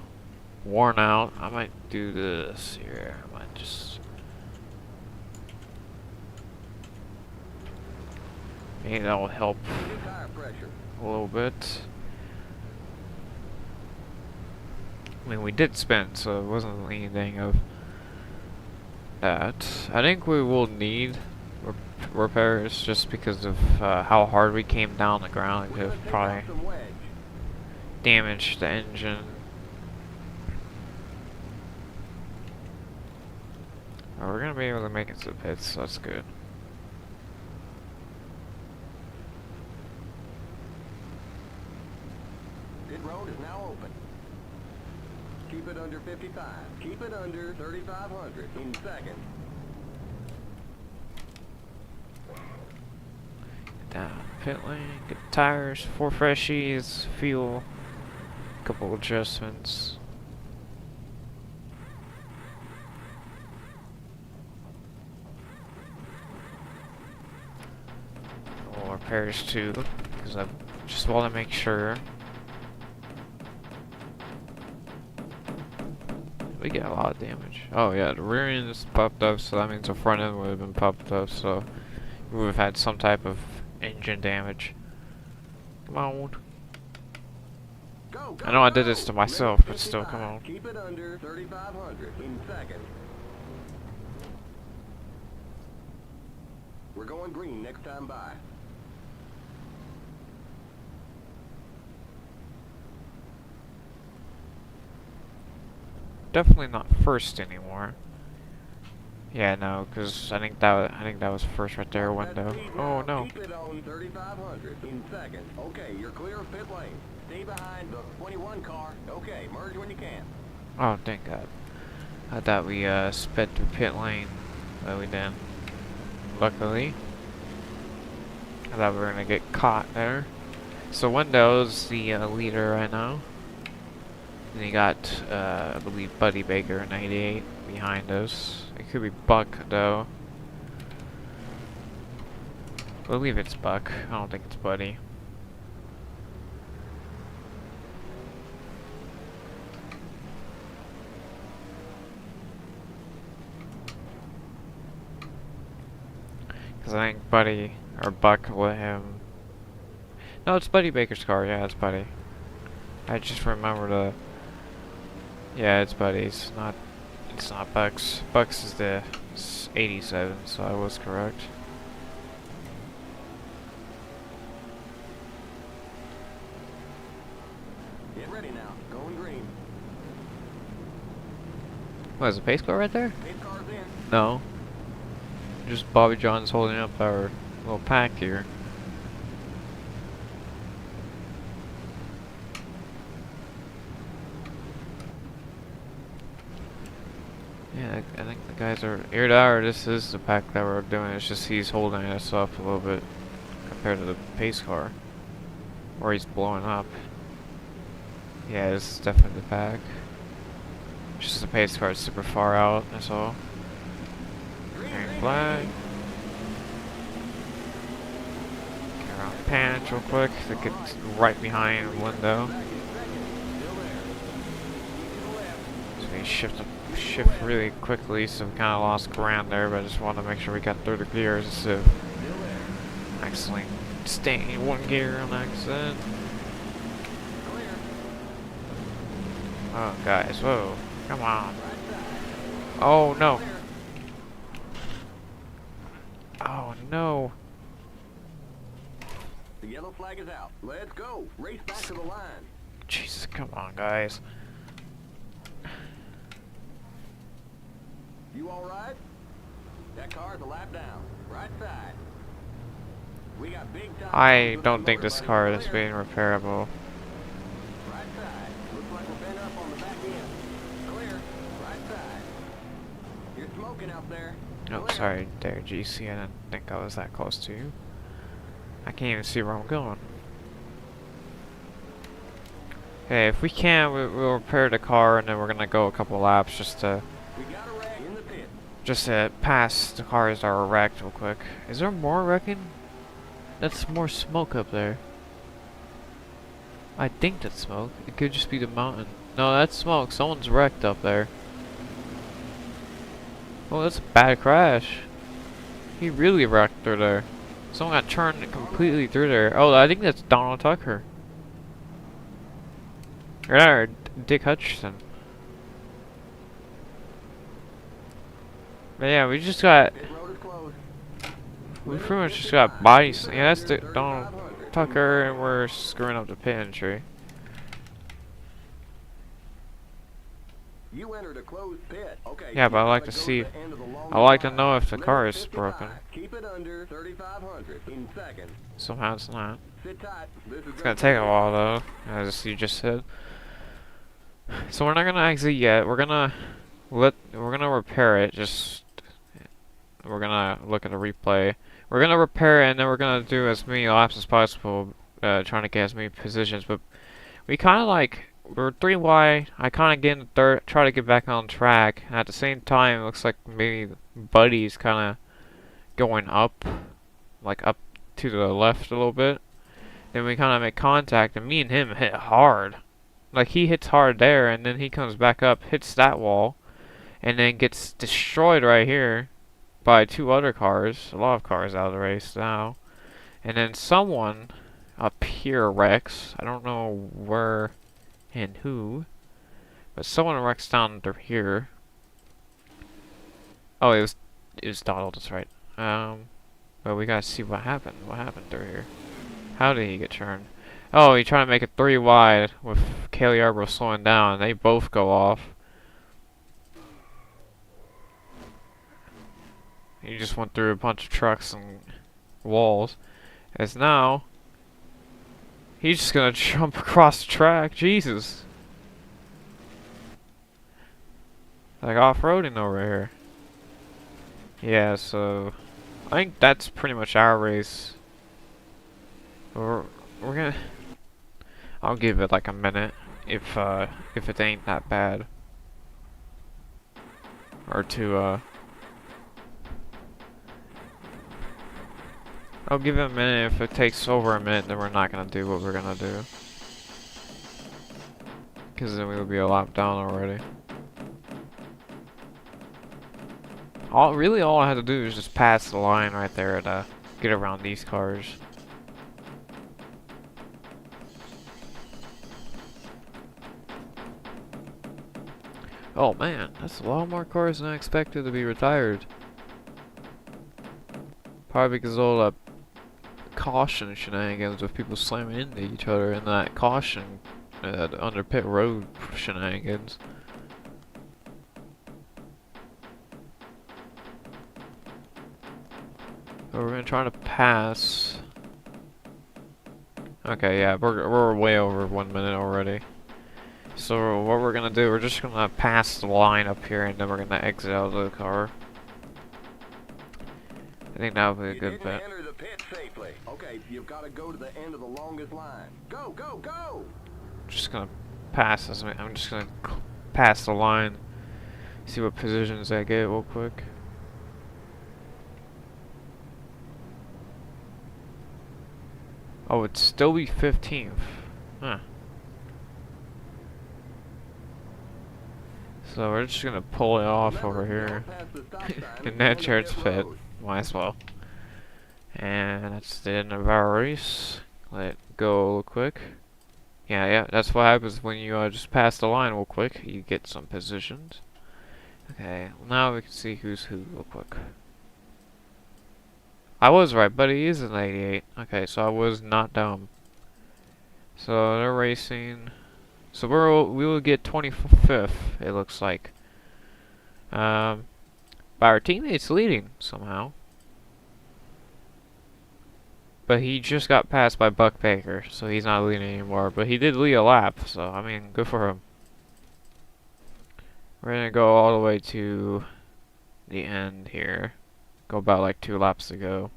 worn out. I might do this here. I might just maybe that will help New tire pressure. a little bit. I mean, we did spin, so it wasn't anything of that. I think we will need repairs just because of how hard we came down the ground. It could have probably Some wedge. damaged the engine. Oh, we're gonna be able to make it to the pits, so that's good. road is now open. Keep it under 55. Keep it under 3,500 in second. Down pit lane, get tires, 4 freshies, fuel, couple adjustments. Couple repairs too, because I just want to make sure. We get a lot of damage. Oh yeah, the rear end is popped up, so that means the front end would have been popped up, so we would have had some type of engine damage. Come on. Go, I know I did this to myself, but still, come on. Keep it under 3,500 in second. We're going green next time by. Definitely not first anymore. Yeah, no, because I think that was first right there, window. Oh no. Keep it on 3,500 in second. Okay, you're clear of pit lane. Stay behind the 21 car. Okay, merge when you can. Oh, thank God. I thought we sped through pit lane, but we didn't. Luckily. I thought we were gonna get caught there. So Window's the leader right now. And you got, I believe, Buddy Baker 98 behind us. It could be Buck though. I believe it's Buck. I don't think it's Buddy. Because I think Buddy or Buck let him. No, it's Buddy Baker's car. Yeah, it's Buddy. I just remember the. Yeah, it's Buddy's. It's not Buck's. Buck's is the 87, so I was correct. Get ready now. Going green. What, is a pace car right there? Pit car's in. No. Just Bobby John's holding up our little pack here. Yeah, I think the guys are ear to hour. This is the pack that we're doing. It's just he's holding us up a little bit compared to the pace car, or he's blowing up. Yeah, this is definitely the pack. It's just the pace car is super far out. That's all. Green flag. Get around Panch real quick to get right behind the window. So we shift really quickly, so we kind of lost ground there, but I just wanted to make sure we got through the gears instead of accidentally staying in one gear on accident. Oh, guys, whoa, come on. Oh, no. Oh, no. The yellow flag is out. Let's go. Race back to the line. Jesus, come on, guys. You all right? That car's a lap down. Right side. We got big time. I don't think this car is being repairable. Right side. Looks like we're bent up on the back end. Clear. Right side. You're smoking out there. Oh, Clear. sorry there, GC. I didn't think I was that close to you. I can't even see where I'm going. Okay, if we can, we'll repair the car, and then we're gonna go a couple laps just to pass the cars that are wrecked real quick. Is there more wrecking? That's more smoke up there. I think that's smoke. It could just be the mountain. No, that's smoke. Someone's wrecked up there. Oh, that's a bad crash. He really wrecked through there. Someone got turned completely through there. Oh, I think that's Donald Tucker. Or Dick Hutcherson. But yeah, we pretty much just got bodies. Yeah, that's Donald Tucker, and we're screwing up the pit entry. You entered a closed pit. Okay, Yeah, you but I like gotta to go see. to the end of the I longest like to line. know if the car Limit is 55. broken. Keep it under 3,500 in seconds. Somehow it's not. Sit tight. This is It's gonna gonna take take a a while while. though, as you just said. So we're not gonna exit yet. We're gonna repair it. We're gonna look at the replay. We're gonna repair it, and then we're gonna do as many laps as possible, trying to get as many positions. But we kind of like we're 3 wide. I kind of get in the third, try to get back on track. And at the same time, it looks like maybe Buddy's kind of going up, like up to the left a little bit. Then we kind of make contact, and me and him hit hard. Like he hits hard there, and then he comes back up, hits that wall, and then gets destroyed right here by 2 other cars. A lot of cars out of the race now. And then someone up here wrecks. I don't know where and who, but someone wrecks down under here. Oh, it was Donald. That's right. But we gotta see what happened. What happened through here? How did he get turned? Oh, he tried to make it 3 wide with Kaylee Arbor slowing down. They both go off. He just went through a bunch of trucks and walls. As now, he's just gonna jump across the track. Jesus. Like off-roading over here. Yeah, so I think that's pretty much our race. We're gonna. I'll give it like a minute if it ain't that bad. Or to I'll give it a minute. If it takes over a minute, then we're not gonna do what we're gonna do. Because then we'll be a lap down already. Really all I had to do is just pass the line right there to get around these cars. Oh man, that's a lot more cars than I expected to be retired. Probably because of all the caution shenanigans with people slamming into each other and that caution under pit road shenanigans. So we're gonna try to pass. Okay, yeah, we're way over 1 minute already. So what we're gonna do, we're just gonna pass the line up here and then we're gonna exit out of the car. I think that would be a good bet. You didn't enter the pit safely. Okay, you've got to go to the end of the longest line. Go, go, go! Just gonna pass this. I'm just gonna pass the line. See what positions I get real quick. Oh, it'd still be 15th. Huh. So we're just gonna pull it off over here. In that church pit. Might as well. And that's the end of our race. Let it go real quick. Yeah, that's what happens when you just pass the line real quick. You get some positions. Okay, well now we can see who's who real quick. I was right, but he is an 88. Okay, so I was not dumb. So they're racing. So we will get 25th, it looks like. By our teammates leading somehow. But he just got passed by Buck Baker, so he's not leading anymore. But he did lead a lap, so I mean, good for him. We're gonna go all the way to the end here. Go about like 2 laps to go.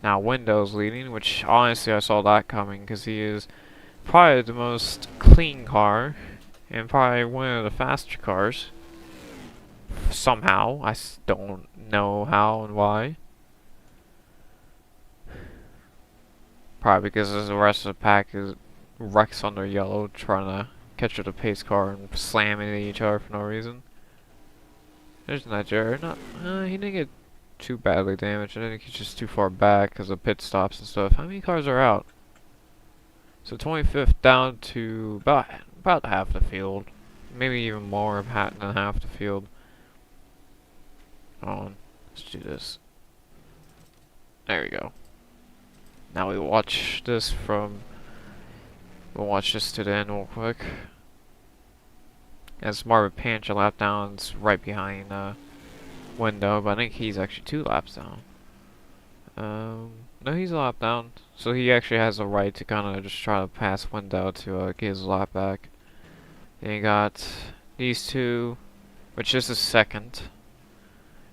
Now Window's leading, which honestly I saw that coming because he is probably the most clean car and probably one of the faster cars. Somehow, I don't know how and why. Probably because the rest of the pack is wrecks under yellow, trying to catch up the pace car and slamming into each other for no reason. There's Nigeria. He didn't get too badly damaged. I think he's just too far back because of pit stops and stuff. How many cars are out? So 25th down to about half the field, maybe even more than half the field. Hold on, let's do this. There we go. Now we'll watch this to the end real quick. As Marvin Panch a lap down, it's right behind Window, but I think he's actually 2 laps down. No, he's a lap down, so he actually has a right to kind of just try to pass Window to get his lap back. Then you got these two, which is the second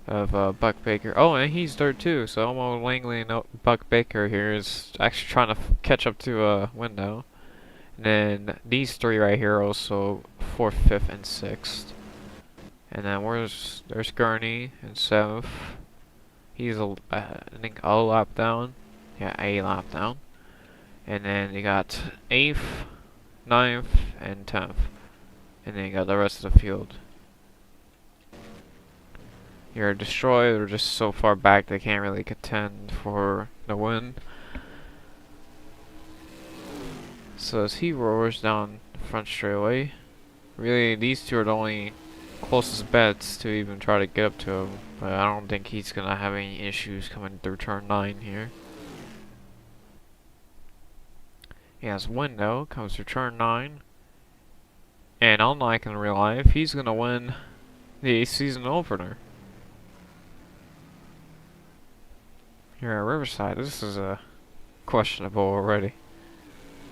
of Buck Baker. Oh, and he's third too, so Elmo Langley and Buck Baker here is actually trying to catch up to Window. And then these 3 right here also 4th, 5th, and 6th. And then there's Gurney in 7th. He's I think a lap down. Yeah, a lap down. And then you got 8th, 9th, and 10th. And then you got the rest of the field. You're destroyed or just so far back they can't really contend for the win. So as he roars down the front straightaway, really these two are the only closest bets to even try to get up to him. But I don't think he's gonna have any issues coming through turn 9 here. He has Window, comes through turn 9. And unlike in real life, he's gonna win the season opener. Here at Riverside, this is questionable already.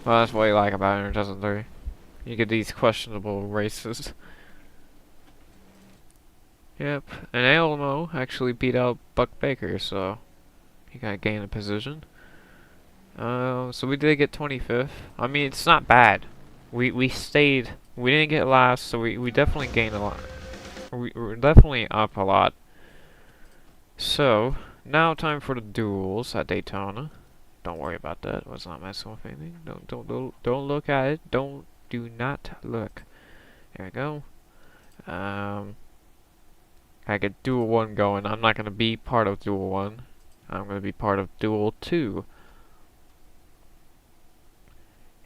Well, that's what you like about it, doesn't there? You get these questionable races. Yep, and Elmo actually beat out Buck Baker, so he got gained a position. So we did get 25th. I mean, it's not bad. We stayed. We didn't get last, so we definitely gained a lot. We're definitely up a lot. So now time for the duels at Daytona. Don't worry about that. Let's not mess with anything. Don't look at it. Do not look. There we go. I get Duel 1 going. I'm not gonna be part of Duel 1. I'm gonna be part of Duel 2.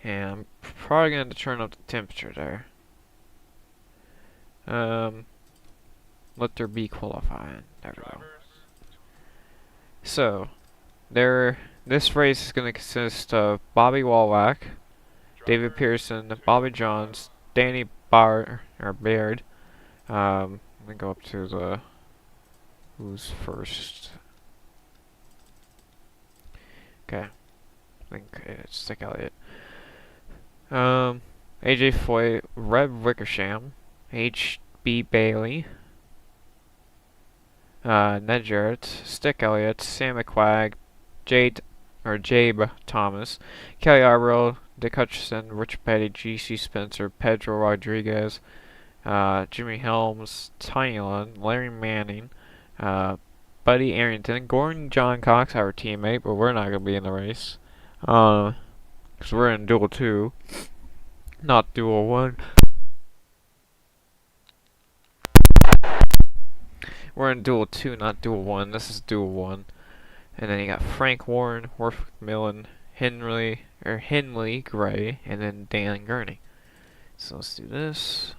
And I'm probably going to turn up the temperature there. Let there be qualifying. There we go. So, this race is going to consist of Bobby Wallach, David Pearson, Bobby Johns, Danny Baird. Let me go up to the who's first. Okay, I think it's Stick Elliott. AJ Foy, Red Wickersham, H.B. Bailey, Ned Jarrett, Stick Elliott, Sam McQuagg, Jabe Thomas, Kelly Arborough, Dick Hutchison, Rich Petty, G.C. Spencer, Pedro Rodriguez, Jimmy Helms, Tiny Lund, Larry Manning, Buddy Arrington, Gordon John Cox, our teammate, but we're not going to be in the race. Because we're in Duel 2, not Duel 1. We're in Duel 2, not Duel 1. This is Duel 1. And then you got Frank Warren, Warwick Millen, Henley Gray, and then Dan Gurney. So let's do this.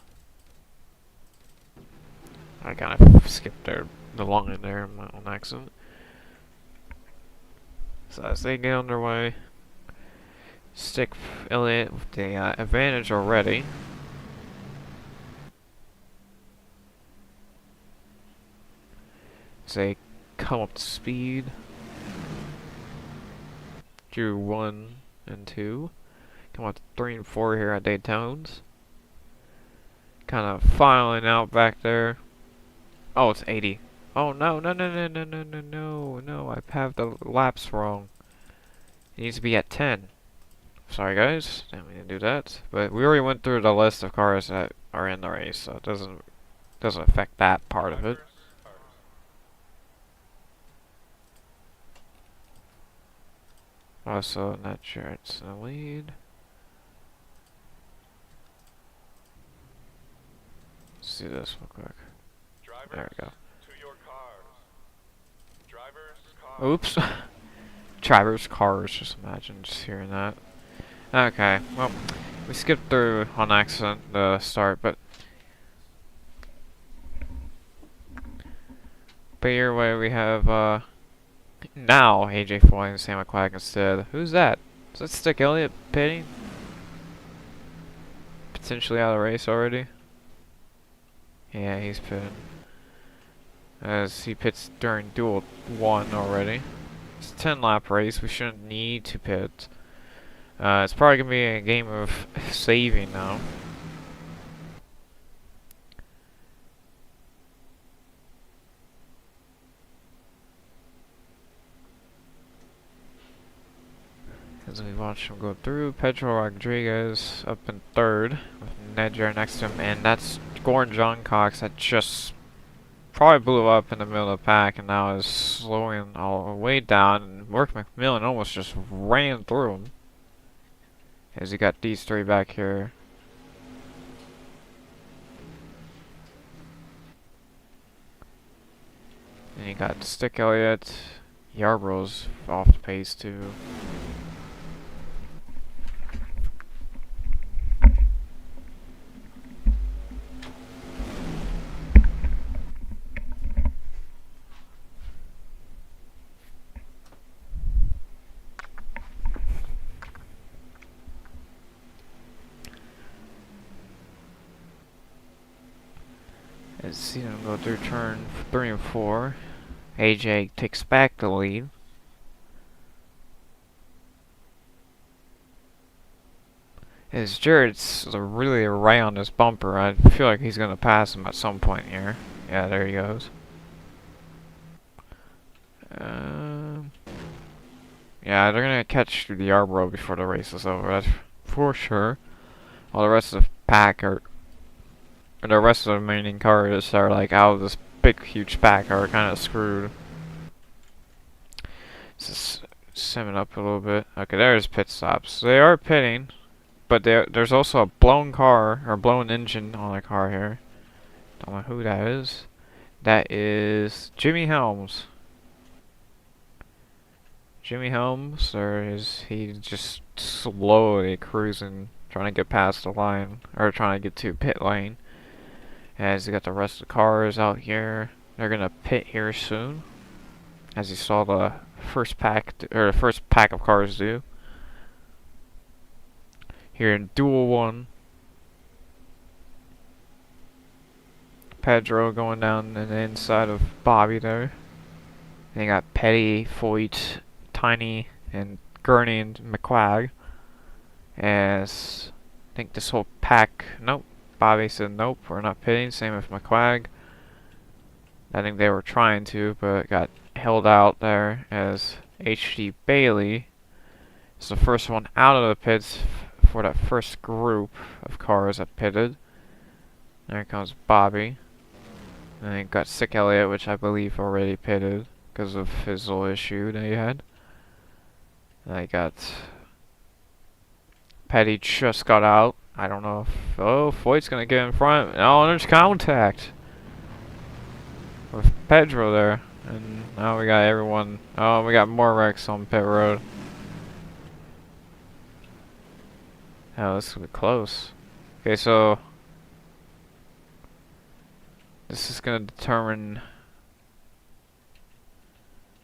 I kind of skipped the line there in my own accent. So as they get underway, Stick Elliott with the advantage already. As they come up to speed. Drew 1 and 2. Come up to 3 and 4 here at Daytona's. Kind of filing out back there. Oh, it's 80. Oh no, I have the laps wrong. It needs to be at 10. Sorry guys, didn't mean to do that. But we already went through the list of cars that are in the race, so it doesn't affect that part of it. Also, not sure it's in the lead. Let's see this real quick. There we go. Oops. Drivers' cars, just imagine just hearing that. Okay, well, we skipped through on accident the start, but either way we have now AJ Foy and Sam McQuagg instead. Who's that? Is that Stick Elliott pitting? Potentially out of the race already? Yeah, he's pitted. As he pits during Duel 1 already. It's a 10 lap race, we shouldn't need to pit. It's probably going to be a game of saving now. As we watch him go through, Pedro Rodriguez up in third, with Nedger next to him, and that's Gordon John Cox that just probably blew up in the middle of the pack and now is slowing all the way down, and Mark McMillan almost just ran through him. As you got these three back here. And you got Stick Elliott, Yarborough's off the pace too. As see them go through turn 3 and 4. AJ takes back the lead. As Jared's really right on this bumper, I feel like he's gonna pass him at some point here. Yeah, there he goes. Yeah, they're gonna catch through the Yarborough before the race is over, that's for sure. All the rest of the pack are, or the rest of the remaining cars are like out of this big, huge pack are kind of screwed. Just simming up a little bit. Okay, there's pit stops. They are pitting, but there's also a blown car, or blown engine on the car here. Don't know who that is. That is Jimmy Helms. Jimmy Helms, or is he just slowly cruising, trying to get past the line, or trying to get to pit lane? As you got the rest of the cars out here, they're gonna pit here soon. As you saw the first pack, or the first pack of cars do. Here in Duel 1. Pedro going down the inside of Bobby there. And you got Petty, Foyt, Tiny, and Gurney and McQuagg. As I think this whole pack, nope. Bobby said nope, we're not pitting. Same with McQuagg. I think they were trying to, but got held out there as H.D. Bailey is the first one out of the pits for that first group of cars that pitted. There comes Bobby. And then got Sick Elliott, which I believe already pitted because of his little issue that he had. And I got Petty just got out. I don't know if, oh, Foyt's gonna get in front. Oh, there's contact with Pedro there. And now we got everyone. Oh, we got more wrecks on pit road. Oh, this is gonna be close. Okay, so this is gonna determine.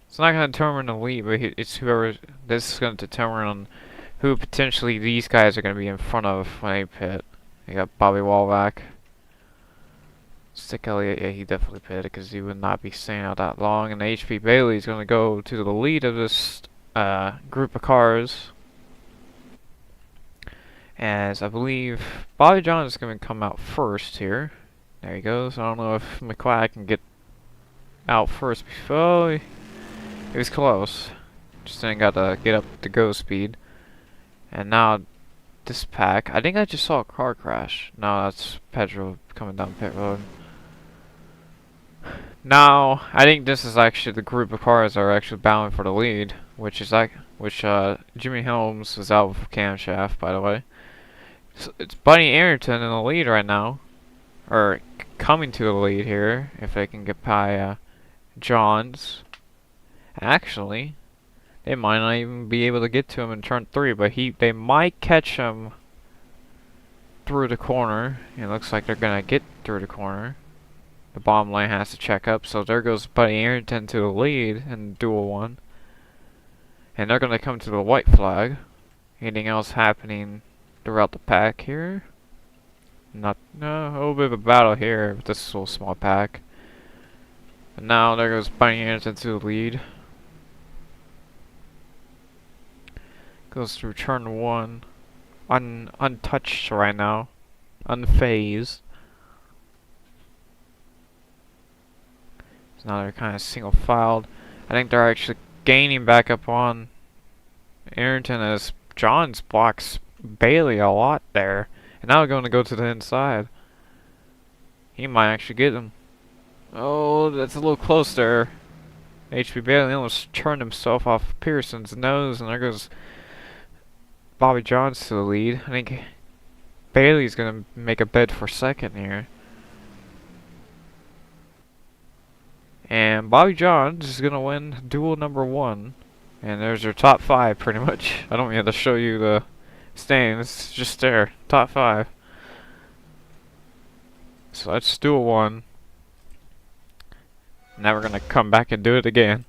It's not gonna determine the lead, but it's whoever. This is gonna determine on who potentially these guys are gonna be in front of when they pit. You got Bobby Wallback. Stick Elliott, yeah, he definitely pitted because he would not be staying out that long. And H.P. Bailey is going to go to the lead of this group of cars. As I believe Bobby John is going to come out first here. There he goes. I don't know if McQuagg can get out first before. He was close. Just didn't got to get up to go speed. And now this pack. I think I just saw a car crash. No, that's Pedro coming down pit road. Now, I think this is actually the group of cars that are actually battling for the lead, which is like, Jimmy Helms is out of camshaft, by the way. So it's Buddy Arrington in the lead right now, or coming to the lead here, if they can get by Johns. Actually, they might not even be able to get to him in turn 3, but they might catch him through the corner. It looks like they're gonna get through the corner. The bottom lane has to check up, so there goes Buddy Arrington to the lead in Duel 1. And they're going to come to the white flag. Anything else happening throughout the pack here? Not no, a little bit of a battle here with this little small pack. And now there goes Bunny into the lead. Goes through turn one, untouched right now, unfazed. So now they're kind of single filed. I think they're actually gaining back up on Ayrton as Johns blocks Bailey a lot there. And now they're going to go to the inside. He might actually get him. Oh, that's a little close there. HB Bailey almost turned himself off Pearson's nose, and there goes Bobby Johns to the lead. I think Bailey's going to make a bid for second here. And Bobby Johns is going to win duel number 1. And there's your top 5 pretty much. I don't even have to show you the standings. It's just there. Top 5. So that's duel 1. Now we're going to come back and do it again.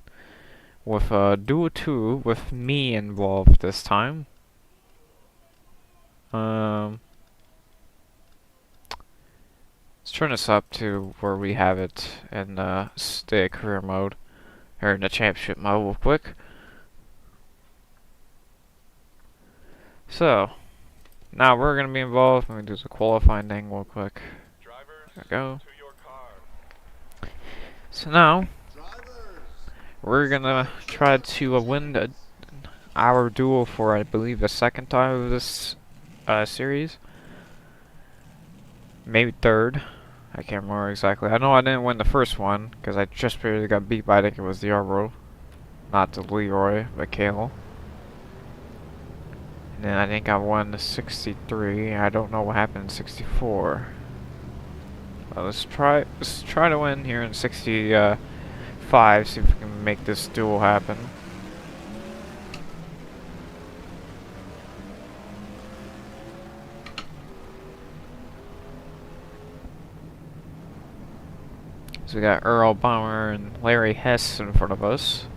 With duel 2 with me involved this time. Let's turn this up to where we have it in stay career mode. Or in the championship mode real quick. So, now we're going to be involved. Let me do the qualifying thing real quick. There we go. So now, we're going to try to win our duel for, I believe, the second time of this series. Maybe third. I can't remember exactly. I know I didn't win the first one, because I just barely got beat by, I think it was the Arbro. Not the Leroy, but Kale. And then I think I won the 63. I don't know what happened in 64. Well, let's try to win here in 65. See if we can make this duel happen. So we got Earl Bomber and Larry Hess in front of us.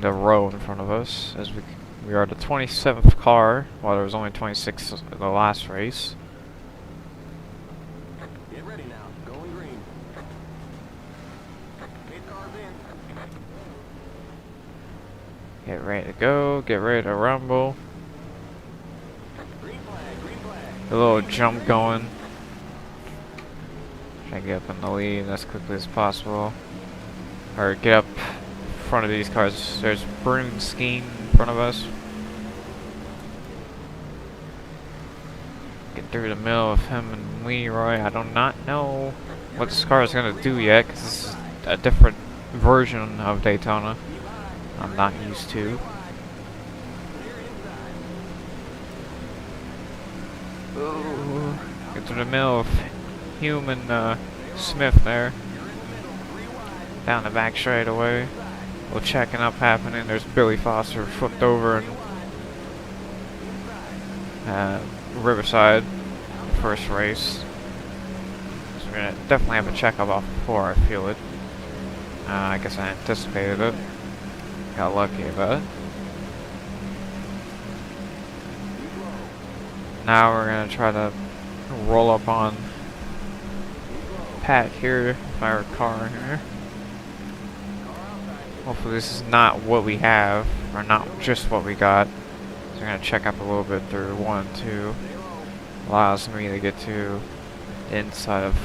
The row in front of us, as we are the 27th car, while there was only 26 in the last race. Get ready now. Going green. Pit cars in. Get ready to go. Get ready to rumble. Green flag, green flag. A little jump going. Try to get up in the lead as quickly as possible. Or get up in front of these cars. There's Brunskeen in front of us. Get through the middle of him and Leroy. I do not know what this car is going to do yet, because this is a different version of Daytona I'm not used to. Ooh, get through the middle of Hume and Smith there. Down the back straight away. A little checking up happening. There's Billy Foster flipped over in Riverside, first race. So we're gonna definitely have a checkup off before I feel it. I guess I anticipated it. Got lucky about it. Now we're gonna try to roll up on Pat here with our car here. Hopefully this is not what we have, or not just what we got. So we're gonna check up a little bit through 1, 2. Allows me to get to the inside of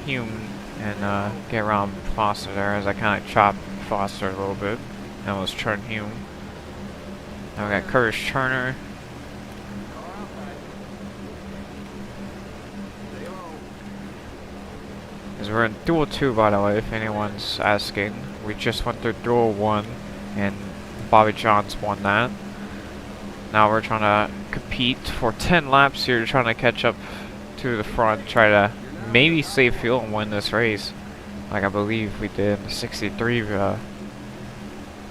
Hume and get around Foster there, as I kind of chopped Foster a little bit. And almost turned Hume. Now we got Curtis Turner. As we're in Duel 2, by the way, if anyone's asking. We just went through Duel 1, and Bobby Johns won that. Now we're trying to compete for 10 laps here, trying to catch up to the front, try to maybe save fuel and win this race, like I believe we did in the 63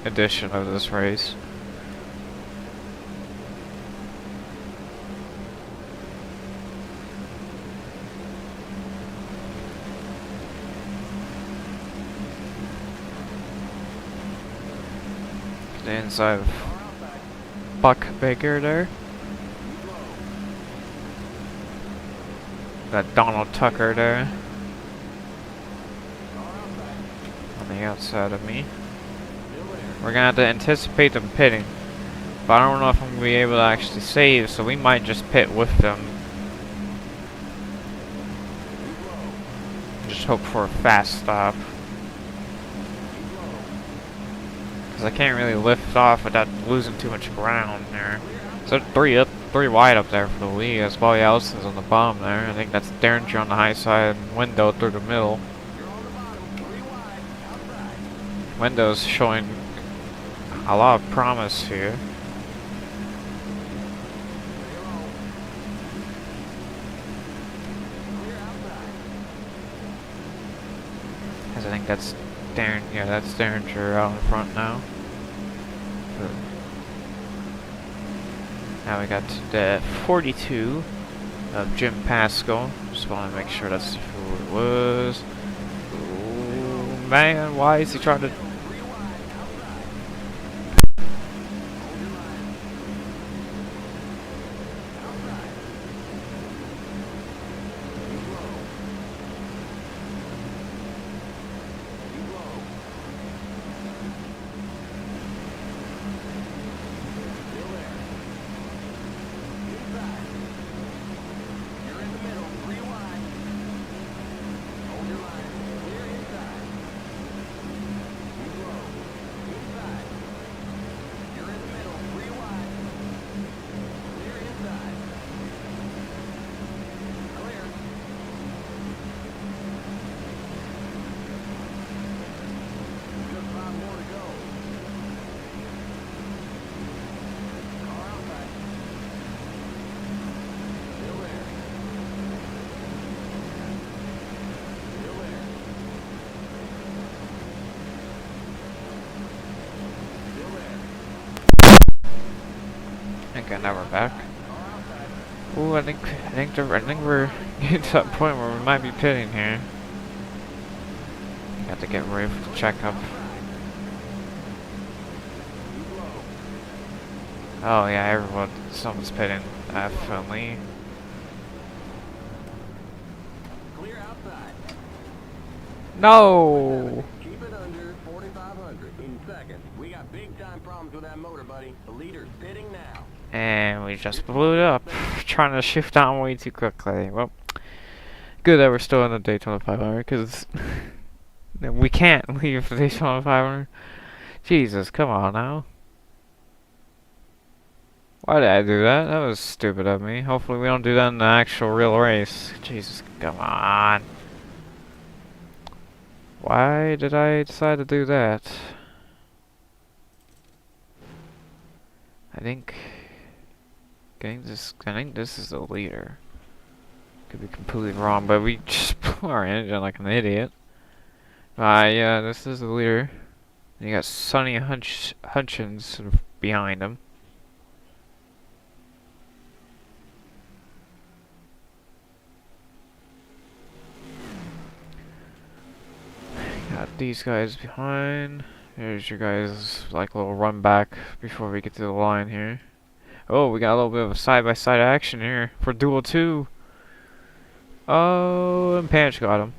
edition of this race. The inside of Buck Baker there. Got Donald Tucker there on the outside of me. We're gonna have to anticipate them pitting, but I don't know if I'm gonna be able to actually save, so we might just pit with them. Just hope for a fast stop, because I can't really lift off without losing too much ground there. So three wide up there for the lead. That's Bobby Allison's on the bottom there. I think that's Derringer on the high side and Window through the middle. Window's showing a lot of promise here. Cause I think that's that's Derringer out in front now. Now we got the 42 of Jim Pascal. Just want to make sure that's who it was. Ooh, man, why is he trying to... Okay, now we're back. Ooh, I think we're getting to that point where we might be pitting here. Got to get ready for the checkup. Oh yeah, someone's pitting, definitely. Clear outside. No! Keep it under 4,500 in second. We got big time problems with that motor, buddy. The leader's pitting now. And we just blew it up, trying to shift down way too quickly. Well, good that we're still in the Daytona 500, because we can't leave the Daytona 500. Jesus, come on now. Why did I do that? That was stupid of me. Hopefully we don't do that in the actual real race. Jesus, come on. Why did I decide to do that? I think this is the leader. Could be completely wrong, but we just blew our engine like an idiot. Yeah, this is the leader. And you got Sonny Hutchins behind him. Got these guys behind. There's your guys' like little run back before we get to the line here. Oh, we got a little bit of a side-by-side action here for Duel 2. Oh, and Panch got him.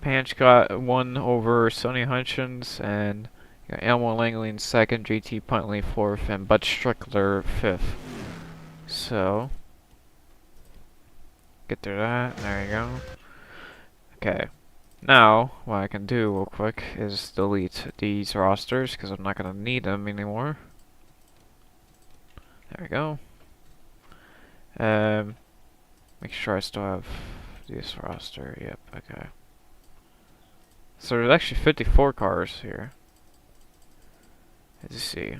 Panch got one over Sonny Hutchins, and you got Elmo Langley in second, JT Puntley fourth, and Bud Strickler fifth. So, get through that. There you go. Okay. Now, what I can do real quick is delete these rosters, because I'm not going to need them anymore. There we go. Make sure I still have this roster. Yep, okay. So there's actually 54 cars here. Let's see.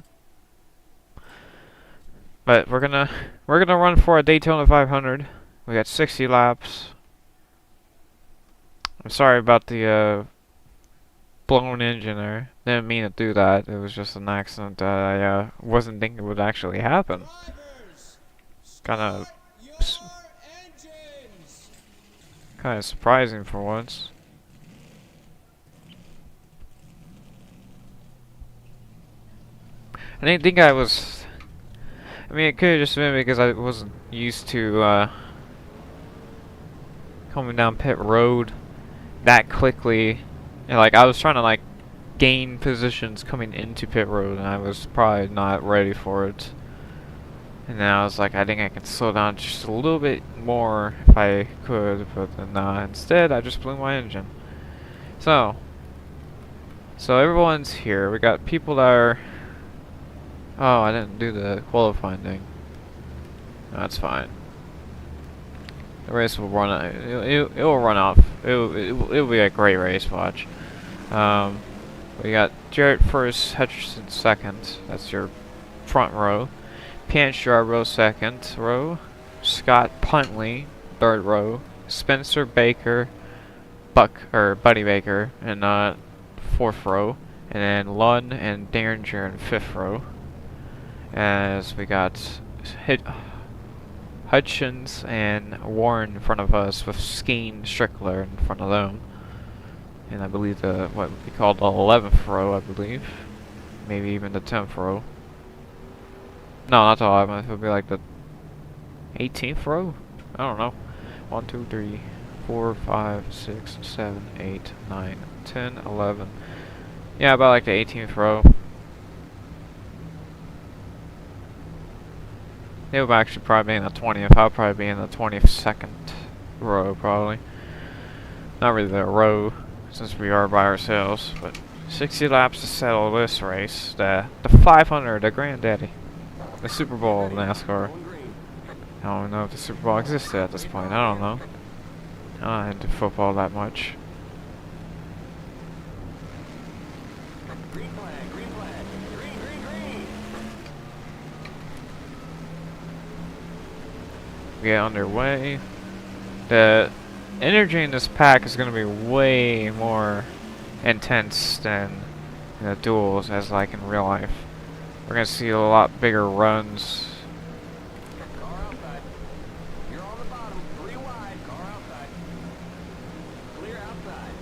But we're gonna run for a Daytona 500. We got 60 laps. I'm sorry about the blown engine there. Didn't mean to do that. It was just an accident that I wasn't thinking would actually happen. Kind of surprising for once. I didn't think I was... I mean, it could have just been because I wasn't used to coming down pit road that quickly. And like I was trying to like gain positions coming into pit road, and I was probably not ready for it. And then I was like, I think I can slow down just a little bit more if I could, but then instead I just blew my engine. So everyone's here. We got people that are. Oh, I didn't do the qualifying thing. That's fine. The race will run. It will run off. It'll be a great race. Watch. We got Jarrett first, Hutcherson second. That's your front row. Pancharo second row. Scott Puntley third row. Spencer Baker, Buddy Baker in fourth row, and then Lunn and Derringer in fifth row. As we got Hutchins and Warren in front of us, with Skeen Strickler in front of them. And I believe what would be called the 11th row, I believe. Maybe even the 10th row. No, not the 11th. It would be like the 18th row? I don't know. 1, 2, 3, 4, 5, 6, 7, 8, 9, 10, 11. Yeah, about like the 18th row. It would actually probably be in the 20th. I'll probably be in the 22nd row, probably. Not really the row, since we are by ourselves, but 60 laps to settle this race. The 500, the granddaddy. The Super Bowl of NASCAR. I don't even know if the Super Bowl existed at this point. I don't know. I'm not into football that much. Green flag, green flag. Green, green, green. We get underway. The energy in this pack is going to be way more intense than in the duels, as like in real life. We're going to see a lot bigger runs. Car outside. You're on the bottom. 3 wide. Car outside. Clear outside.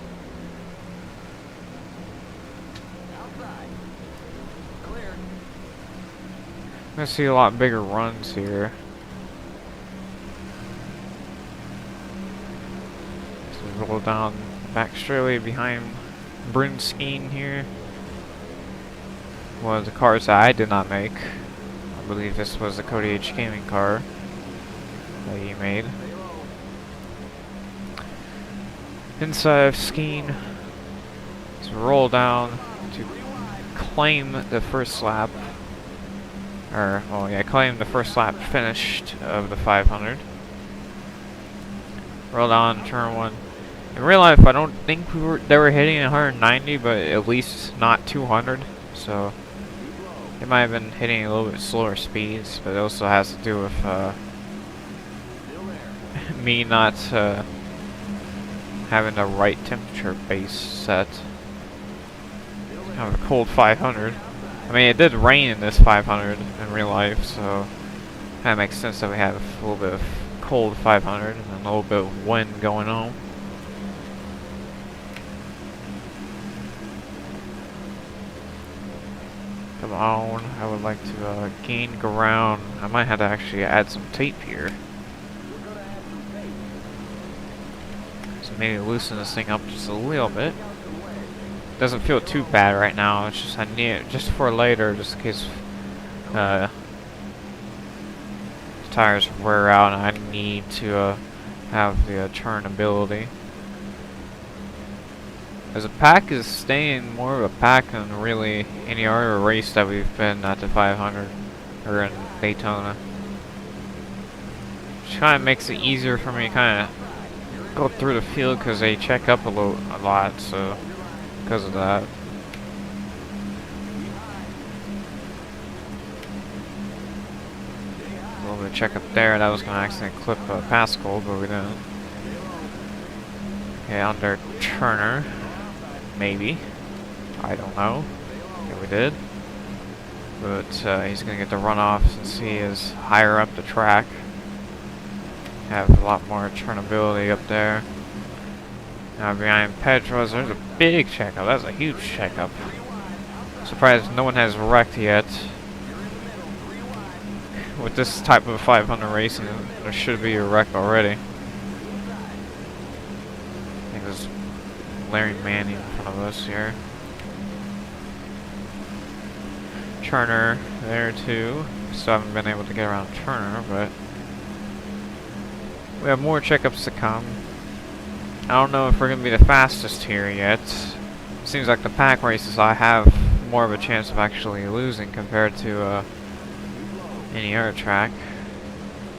Outside. Clear. We're going to see a lot bigger runs here. So we roll down back straightaway behind Bryn Skeen here. One of the cars that I did not make. I believe this was the Cody H Gaming car that he made. Inside of Skeen, let's roll down to claim the first lap. Claim the first lap finished of the 500. Roll down turn 1. In real life, I don't think they were hitting 190, but at least not 200. So they might have been hitting a little bit slower speeds, but it also has to do with me not having the right temperature base set. Kind of a cold 500. I mean, it did rain in this 500 in real life, so kind of makes sense that we have a little bit of cold 500 and a little bit of wind going on. Come on, I would like to gain ground. I might have to actually add some tape here. So maybe loosen this thing up just a little bit. Doesn't feel too bad right now. It's just I need it just for later, just in case the tires wear out and I need to have the turn ability. As a pack is staying more of a pack than really any other race that we've been at the 500 or in Daytona. Which kind of makes it easier for me to kind of go through the field because they check up a lot, so because of that. A little bit of check up there. That was going to accidentally clip Pascal, but we didn't. Okay, under Turner. Maybe. I don't know. Yeah, we did. But he's going to get the runoff since he is higher up the track. Have a lot more turnability up there. Now behind Petros, there's a big checkup. That's a huge checkup. Surprised no one has wrecked yet. With this type of 500 racing, there should be a wreck already. Larry Manning in front of us here. Turner there too. Still haven't been able to get around Turner, but we have more checkups to come. I don't know if we're going to be the fastest here yet. Seems like the pack races I have more of a chance of actually losing compared to any other track.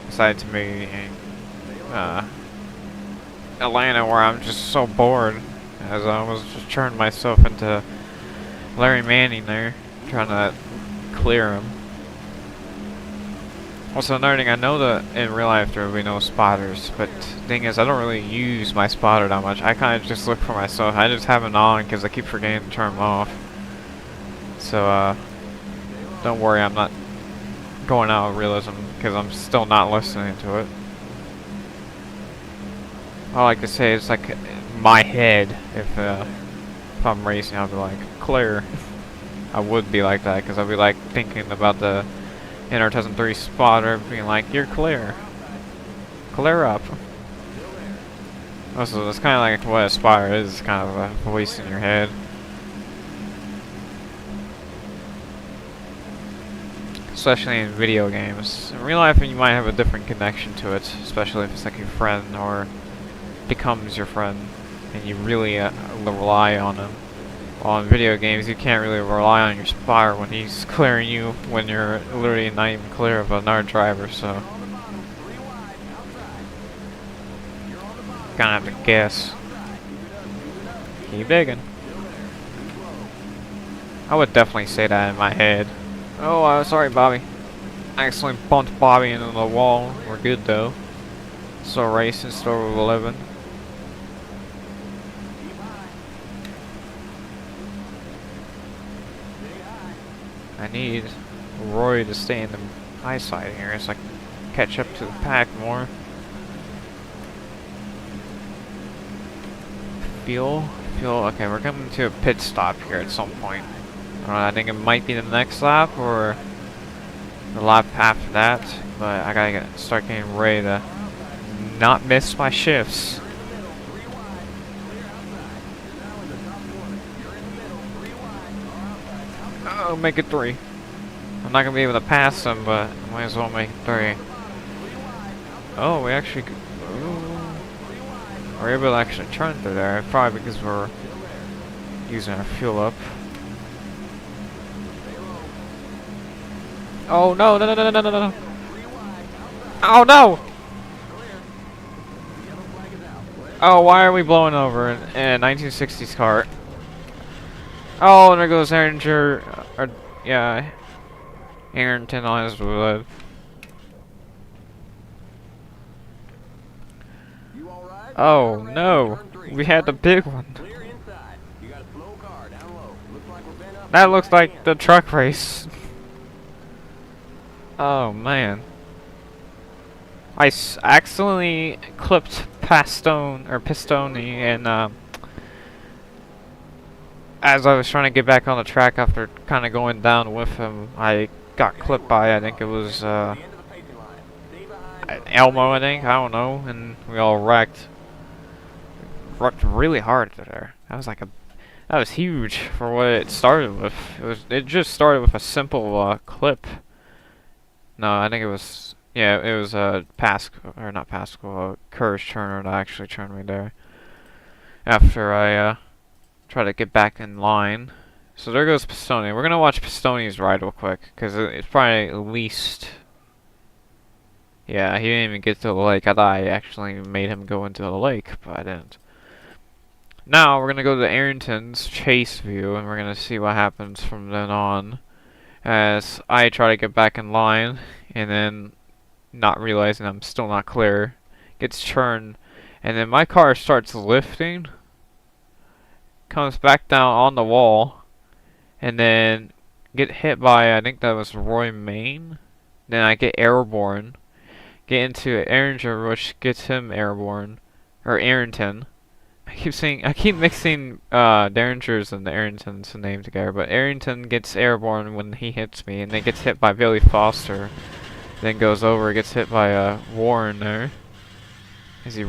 Besides maybe Atlanta, where I'm just so bored, as I was just turning myself into Larry Manning there, trying to clear him. Also, another thing, I know that in real life there will be no spotters, but the thing is, I don't really use my spotter that much. I kind of just look for myself. I just have it on because I keep forgetting to turn them off. So, don't worry, I'm not going out of realism because I'm still not listening to it. I like to say it's like my head. If I'm racing, I'll be like, clear. I would be like that because I'll be like thinking about the NR2003 spotter being like, you're clear. Clear up. Also, that's kind of like what a spotter is, kind of a voice in your head. Especially in video games. In real life, you might have a different connection to it, especially if it's like your friend or becomes your friend and you really rely on him. While in video games, you can't really rely on your spotter when he's clearing you when you're literally not even clear of another driver, so kinda have to guess. Keep digging. I would definitely say that in my head. Oh, sorry, Bobby. I accidentally bumped Bobby into the wall. We're good though. Still racing, still with 11. I need Roy to stay in the high side here so I can catch up to the pack more. Fuel, okay, we're coming to a pit stop here at some point. I think it might be the next lap or the lap after that, but I gotta start getting ready to not miss my shifts. Oh, make it 3. I'm not gonna be able to pass them, but I might as well make it 3. Oh, we actually... we're able to actually turn through there, probably because we're using our fuel up. Oh no, no, no, no, no, no, no. Oh no! Oh, why are we blowing over in a 1960s car? Oh, and there goes Erringer, or, yeah, Arrington on his wood. Oh no, we had the big one. That looks like the truck race. Oh man. I accidentally clipped Pistone and as I was trying to get back on the track after kind of going down with him, I got clipped by, I think it was Elmo, I think, I don't know, and we all wrecked really hard there. That was huge for what it started with. It just started with a simple clip. No, I think it was, yeah, it was Courage Turner that actually turned me there. After I try to get back in line. So there goes Pistone. We're gonna watch Pistone's ride real quick, because it's probably at least... Yeah, he didn't even get to the lake. I thought I actually made him go into the lake, but I didn't. Now we're gonna go to Arrington's chase view, and we're gonna see what happens from then on. As I try to get back in line, and then not realizing I'm still not clear, gets turned, and then my car starts lifting, comes back down on the wall, and then get hit by, I think that was Roy Main. Then I get airborne, get into Erringer, which gets him airborne, or Arrington. I keep mixing Derringer's and the Arrington's name together, but Arrington gets airborne when he hits me, and then gets hit by Billy Foster. Then goes over, gets hit by Warren there. As he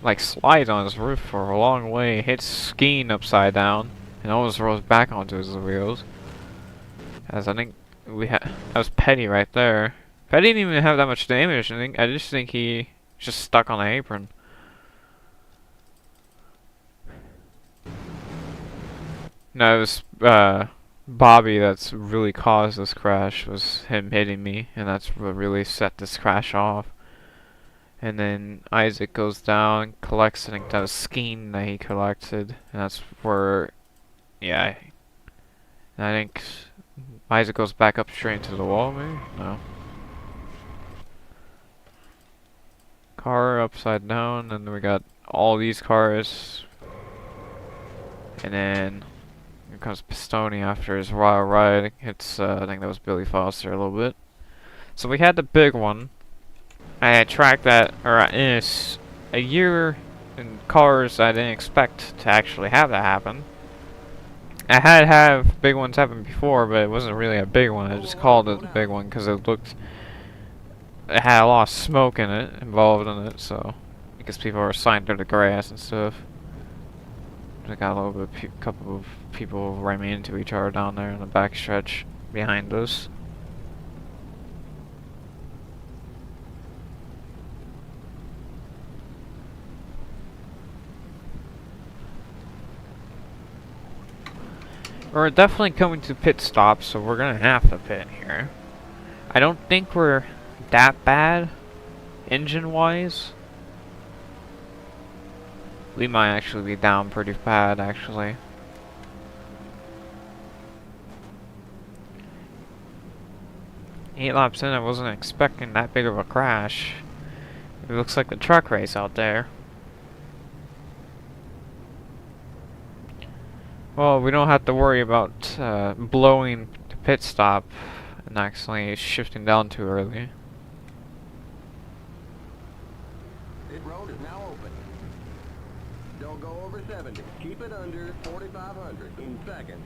like slides on his roof for a long way, hits skiing upside down, and almost rolls back onto his wheels. As I think that was Petty right there. Petty didn't even have that much damage. I just think he just stuck on the apron. No, it was Bobby that's really caused this crash. Was him hitting me, and that's what really set this crash off. And then Isaac goes down, collects, I think that was skiing that he collected, and that's where, yeah. And I think Isaac goes back up straight into the wall, maybe? No. Car upside down, and then we got all these cars. And then here comes Pistone after his wild ride. Hits, I think that was Billy Foster a little bit. So we had the big one. I tracked that, or in a year in cars I didn't expect to actually have that happen. I had have big ones happen before, but it wasn't really a big one. I just called it the big one because it had a lot of smoke in it, involved in it, so because people were signed through the grass and stuff. I got a little bit, couple of people ramming into each other down there in the back stretch behind us. We're definitely coming to pit stops, so we're gonna have to pit here. I don't think we're that bad, engine-wise. We might actually be down pretty bad, actually. Eight laps in, I wasn't expecting that big of a crash. It looks like the truck race out there. Well, we don't have to worry about blowing the pit stop and actually shifting down too early. Pit road is now open. Don't go over 70. Keep it under 4,500 in seconds.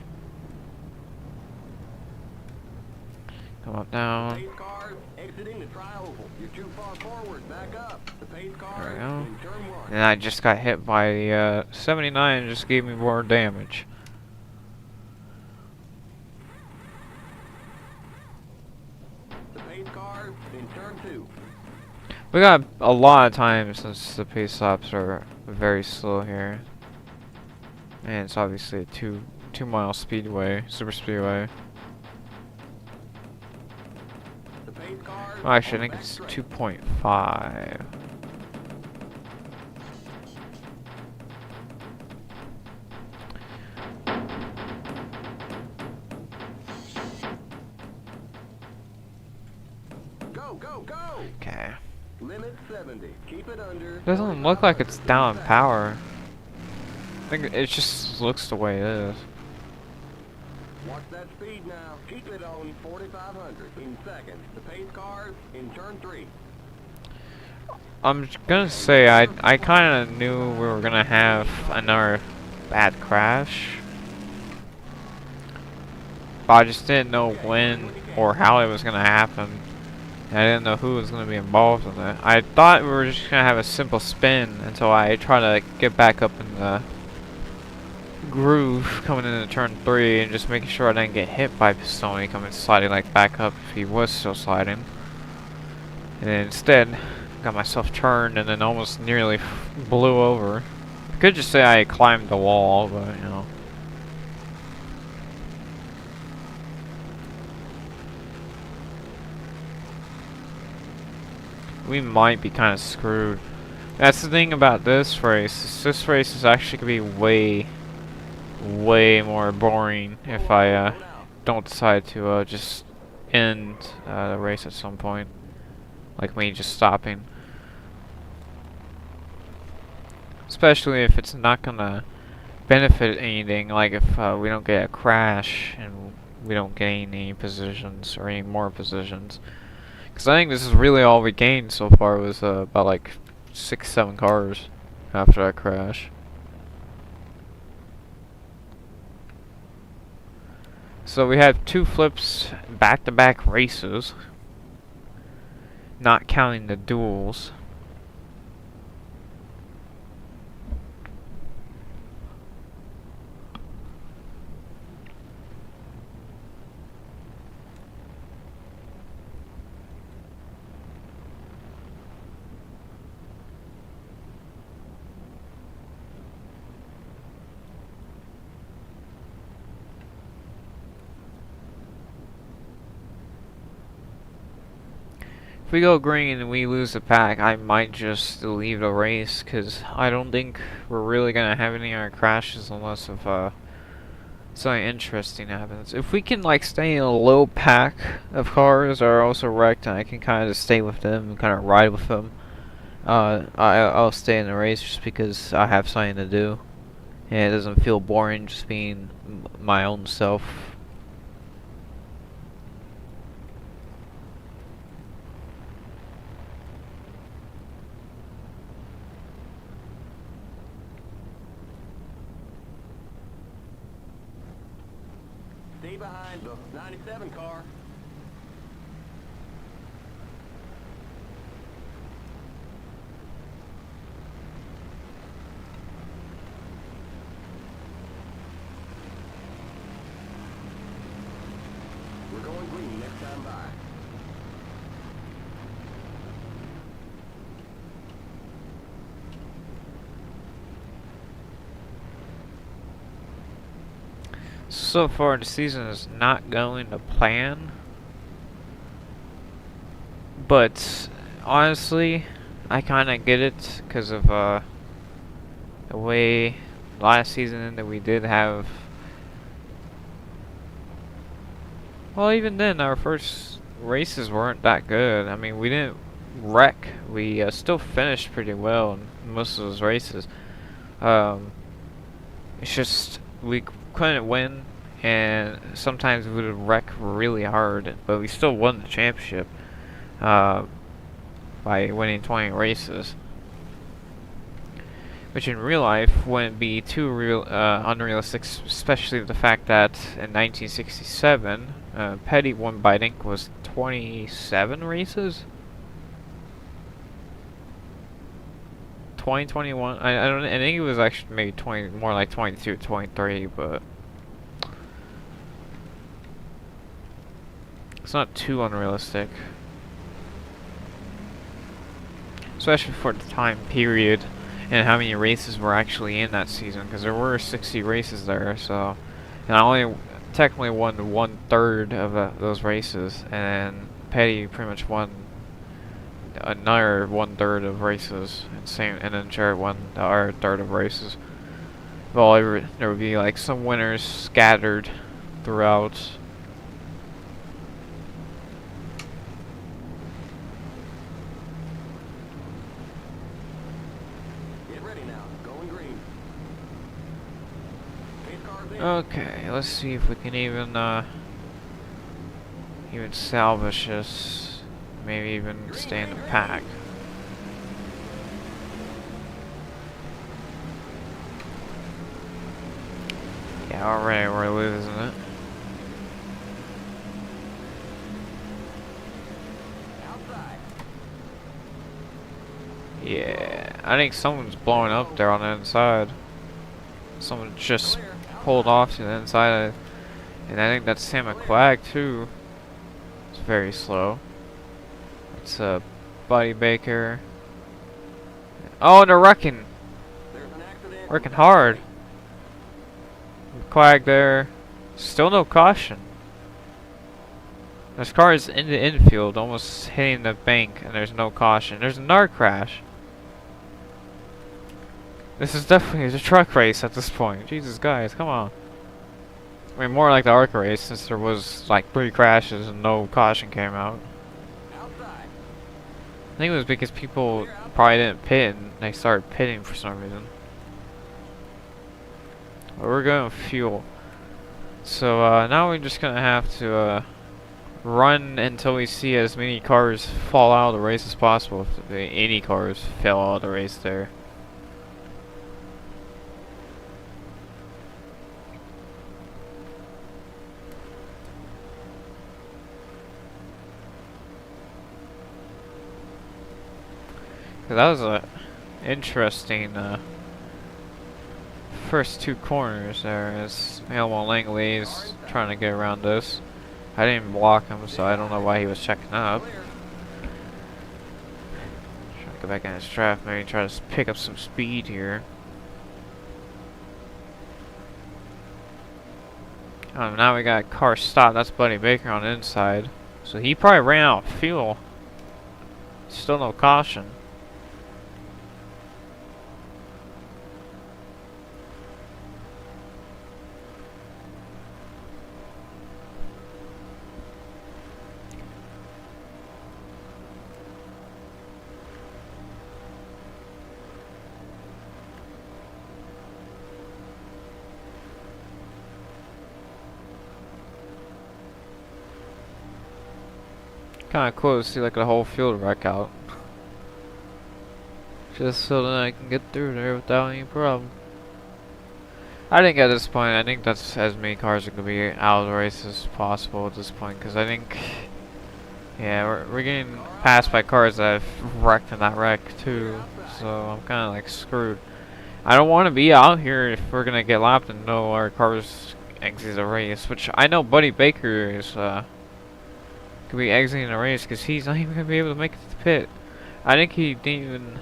Come up down. Pace cars exiting the tri-oval. You're too far forward. Back up. The pace car There we go. in turn 1. And I just got hit by the 79 and just gave me more damage. The pace car in turn 2. We got a lot of time since the pace stops are very slow here. And it's obviously a two-mile speedway, super speedway. The pace car Oh, actually, I on think the it's back straight. 2.5. Go, go, go! Okay. Limit 70. Keep it under. Doesn't look like it's down in power. I think it just looks the way it is. Watch that speed now. Keep it on 4,500 in seconds. The pace car in turn 3. I'm gonna say I kind of knew we were gonna have another bad crash, but I just didn't know when or how it was gonna happen. I didn't know who was gonna be involved in it. I thought we were just gonna have a simple spin until I try to get back up in the groove coming into turn 3 and just making sure I didn't get hit by Pistone coming sliding like back up if he was still sliding. And then instead, got myself turned and then almost nearly blew over. I could just say I climbed the wall, but you know. We might be kind of screwed. That's the thing about this race. This race is actually going to be way more boring if I don't decide to just end the race at some point. Like me just stopping. Especially if it's not gonna benefit anything, like if we don't get a crash and we don't gain any positions or any more positions. Because I think this is really all we gained so far was about like 6-7 cars after that crash. So we had 2 flips back-to-back races, not counting the duels. If we go green and we lose the pack, I might just leave the race, because I don't think we're really going to have any other crashes unless if something interesting happens. If we can like stay in a low pack of cars that are also wrecked, and I can kind of stay with them and kind of ride with them, I'll stay in the race just because I have something to do, and it doesn't feel boring just being my own self. Stay behind the 97 car. We're going green next time by. So far, the season is not going to plan, but honestly, I kind of get it because of the way last season ended. We did have, well, even then, our first races weren't that good. I mean, we didn't wreck. We still finished pretty well in most of those races. It's just we couldn't win, and sometimes we would wreck really hard, but we still won the championship by winning 20 races. Which in real life wouldn't be too unrealistic, especially the fact that in 1967, Petty won by I think was 27 races. 2021. I don't. I think it was actually maybe 20, more like 22, 23, but it's not too unrealistic, especially for the time period and how many races were actually in that season. Because there were 60 races there, so and I only technically won 1/3 of those races, and Petty pretty much won another 1/3 of races, and then Jared won the other third of races. Well, there would be like some winners scattered throughout. Get ready now. Going green. Pace cars in. Okay, let's see if we can even salvage this. Maybe even stay in the pack. Yeah, already we're losing it. Outside. Yeah, I think someone's blowing up there on the inside. Someone just pulled off to the inside, and I think that's Sam McQuagg too. It's very slow. It's Buddy Baker. Oh, and they're wrecking. There's an accident. Working hard. McQuagg there. Still no caution. This car is in the infield, almost hitting the bank, and there's no caution. There's another crash. This is definitely a truck race at this point. Jesus, guys, come on. I mean, more like the ARCA race, since there was like 3 crashes and no caution came out. I think it was because people probably didn't pit and they started pitting for some reason. But we're going with fuel. So now we're just gonna have to run until we see as many cars fall out of the race as possible. If any cars fell out of the race there. That was a interesting first 2 corners there as Elmo Langley's trying to get around this. I didn't block him, so I don't know why he was checking up. Trying to go back in his draft, maybe try to pick up some speed here. Now we got a car stop. That's Buddy Baker on the inside. So he probably ran out of fuel. Still no caution. Kinda cool to see like the whole field wreck out. Just so that I can get through there without any problem. I think at this point, I think that's as many cars are going to be out of the race as possible at this point. Because I think, yeah, we're getting passed by cars that have wrecked in that wreck too. So I'm kind of like screwed. I don't want to be out here if we're going to get lapped and know our cars exit the race. Which I know Buddy Baker is could be exiting the race because he's not even going to be able to make it to the pit. I think he didn't even...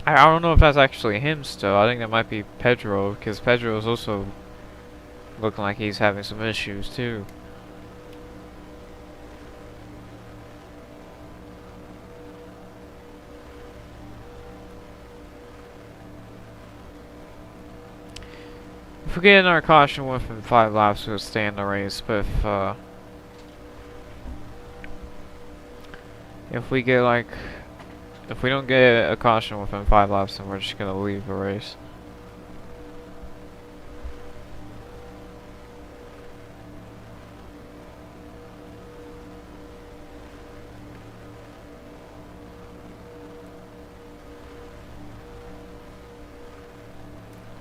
I don't know if that's actually him still. I think that might be Pedro, because Pedro is also looking like he's having some issues too. If we get in our caution within 5 laps, we'll stay in the race. But if we get like... If we don't get a caution within 5 laps, then we're just gonna leave the race.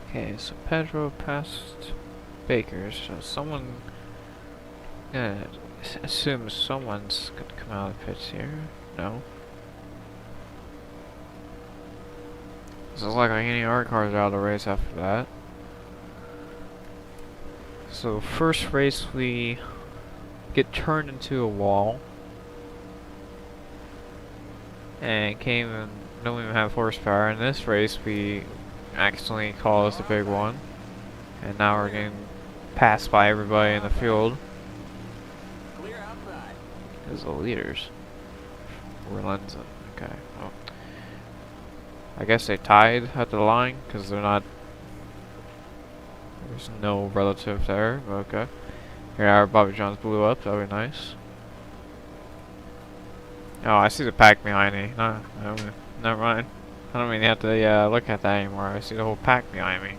Okay, so Pedro passed Baker, so someone... Yeah, assume someone's gonna come out of the pits here. No. So it's like any other cars out of the race after that. So first race we get turned into a wall. And came and don't even have horsepower. In this race we accidentally caused a big one. And now we're getting passed by everybody in the field. Clear outside. As the leaders. Relenza. Okay. Oh. I guess they tied at the line because they're not. There's no relative there. But okay. Here, our Bobby Jones blew up. That'd be nice. Oh, I see the pack behind me. No, never mind. I don't even have to look at that anymore. I see the whole pack behind me.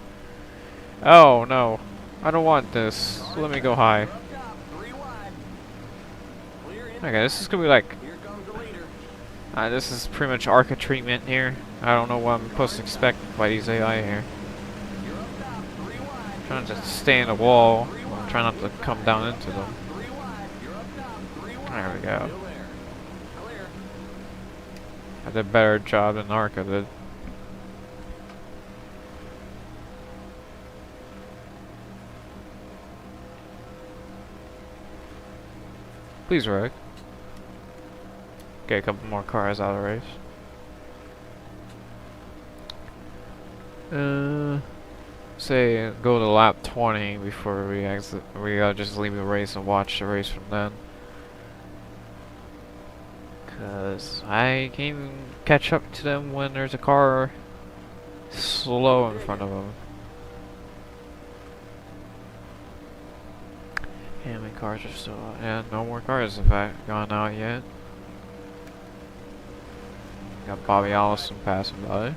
Oh no, I don't want this. Let me go high. Okay, this is gonna be like. This is pretty much ARCA treatment here. I don't know what I'm supposed to expect by these AI here. I'm trying to stay in the wall. I'm trying not to come down into them. There we go. I did a better job than ARCA did. Please wreck. Get a couple more cars out of the race. Say go to lap 20 before we exit. We gotta just leave the race and watch the race from then. Cause I can't even catch up to them when there's a car slow in front of them. How many cars are still out? Yeah, no more cars have gone out yet. Got Bobby Allison passing by.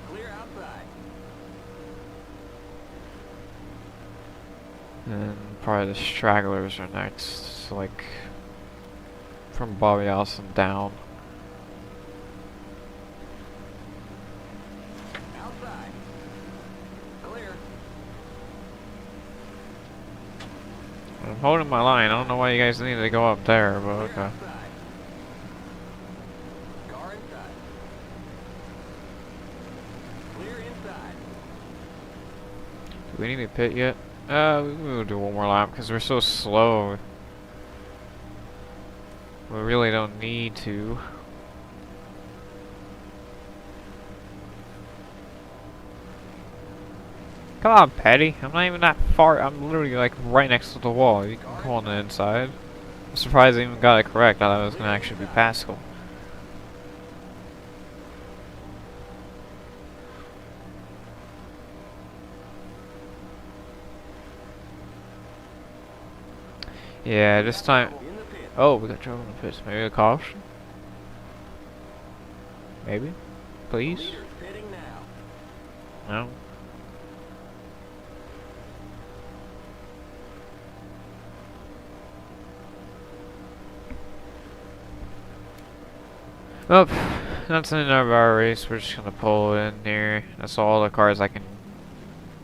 Clear outside. And probably the stragglers are next. So like from Bobby Allison down. Outside. Clear. I'm holding my line. I don't know why you guys need to go up there, but okay. Outside. Car inside. Clear inside. Do we need to pit yet? We'll do one more lap because we're so slow. We really don't need to. Come on, Petty. I'm not even that far. I'm literally like right next to the wall. You can go on the inside. surprised I even got it correct. I thought it was gonna actually be Pascal. Yeah, this time. Oh, we got trouble in the pits. Maybe a caution? Maybe? Please? No? Oh, that's the end of our race. We're just gonna pull in here. That's all the cars I can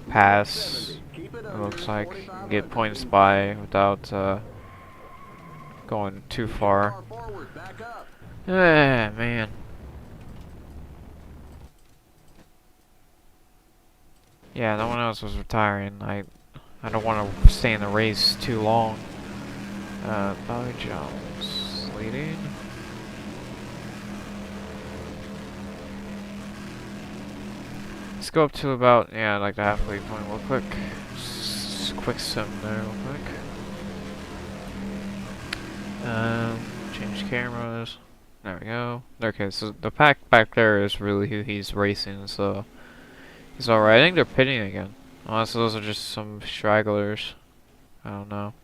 pass. It looks like and get points by without going too far. Ah, man. Yeah, no one else was retiring. I don't want to stay in the race too long. Bobby Jones leading. Let's go up to about, yeah, like the halfway point real quick. Quick sim there real quick. Change cameras. There we go. Okay, so the pack back there is really who he's racing, so he's alright. I think they're pitting again. Unless those are just some stragglers. I don't know.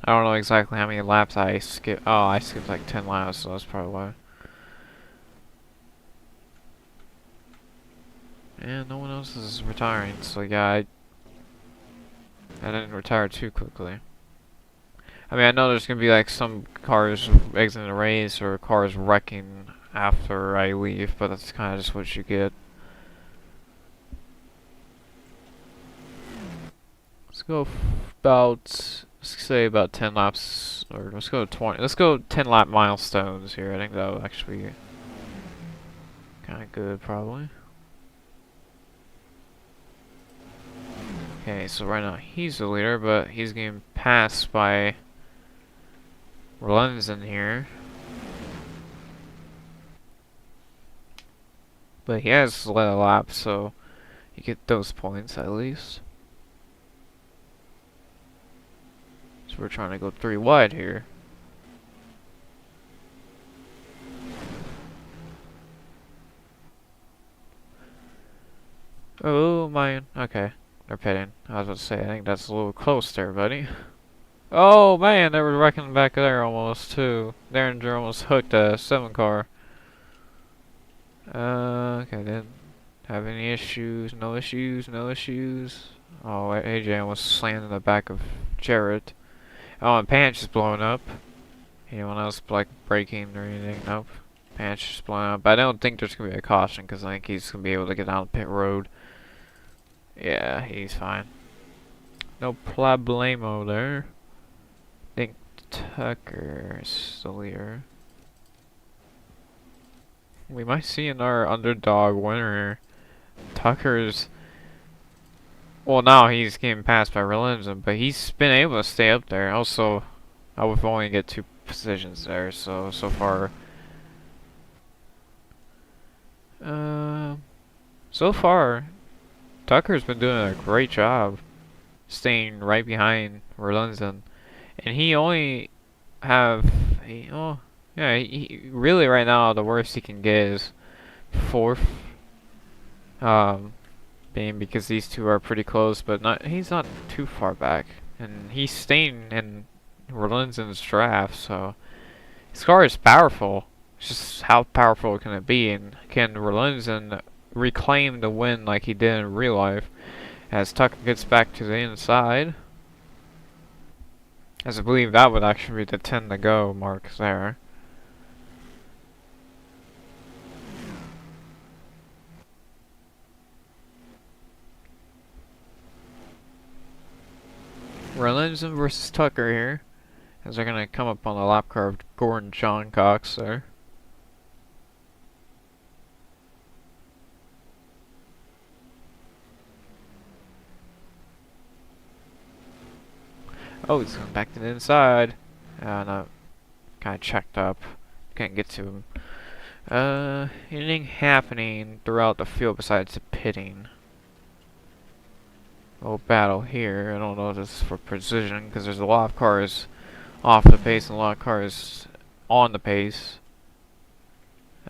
I don't know exactly how many laps I skipped. Oh, I skipped like 10 laps, so that's probably why. And no one else is retiring, so yeah, I didn't retire too quickly. I mean, I know there's gonna be like some cars exiting the race or cars wrecking after I leave, but that's kind of just what you get. Let's go about, let's say about 10 laps, or let's go 20. Let's go 10 lap milestones here. I think that would actually be kind of good, probably. Okay, so right now he's the leader, but he's getting passed by Rollins in here. But he has led a lap, so you get those points at least. So we're trying to go 3 wide here. Oh man, okay. They're pitting. I was about to say, I think that's a little close there, buddy. Oh man, they were wrecking back there almost too. Derringer almost hooked a 7 car. Okay, didn't have any issues. No issues, no issues. Oh, AJ almost slammed in the back of Jarrett. Oh, and Pants is blowing up. Anyone else like braking or anything? Nope. Pants is blowing up. But I don't think there's gonna be a caution because I think he's gonna be able to get down the pit road. Yeah, he's fine. No problemo there. I think Tucker's the leader. We might see another underdog winner. Tucker's... Well, now he's getting passed by Relenson, but he's been able to stay up there. Also, I would only get 2 positions there, so far... so far, Tucker's been doing a great job staying right behind Relenson. And he only have... oh, yeah, he really right now the worst he can get is 4th. Being because these two are pretty close, but he's not too far back. And he's staying in Rolenson's draft, so his car is powerful. It's just how powerful can it be, and can Rolenson reclaim the win like he did in real life as Tucker gets back to the inside? As I believe that would actually be the 10 to go mark there. Rolenson versus Tucker here, as they're gonna come up on the lap car of Gordon John Cox there. Oh, he's going back to the inside. No, kind of checked up. Can't get to him. Anything happening throughout the field besides the pitting? little battle here. I don't know if this is for precision because there's a lot of cars off the pace and a lot of cars on the pace.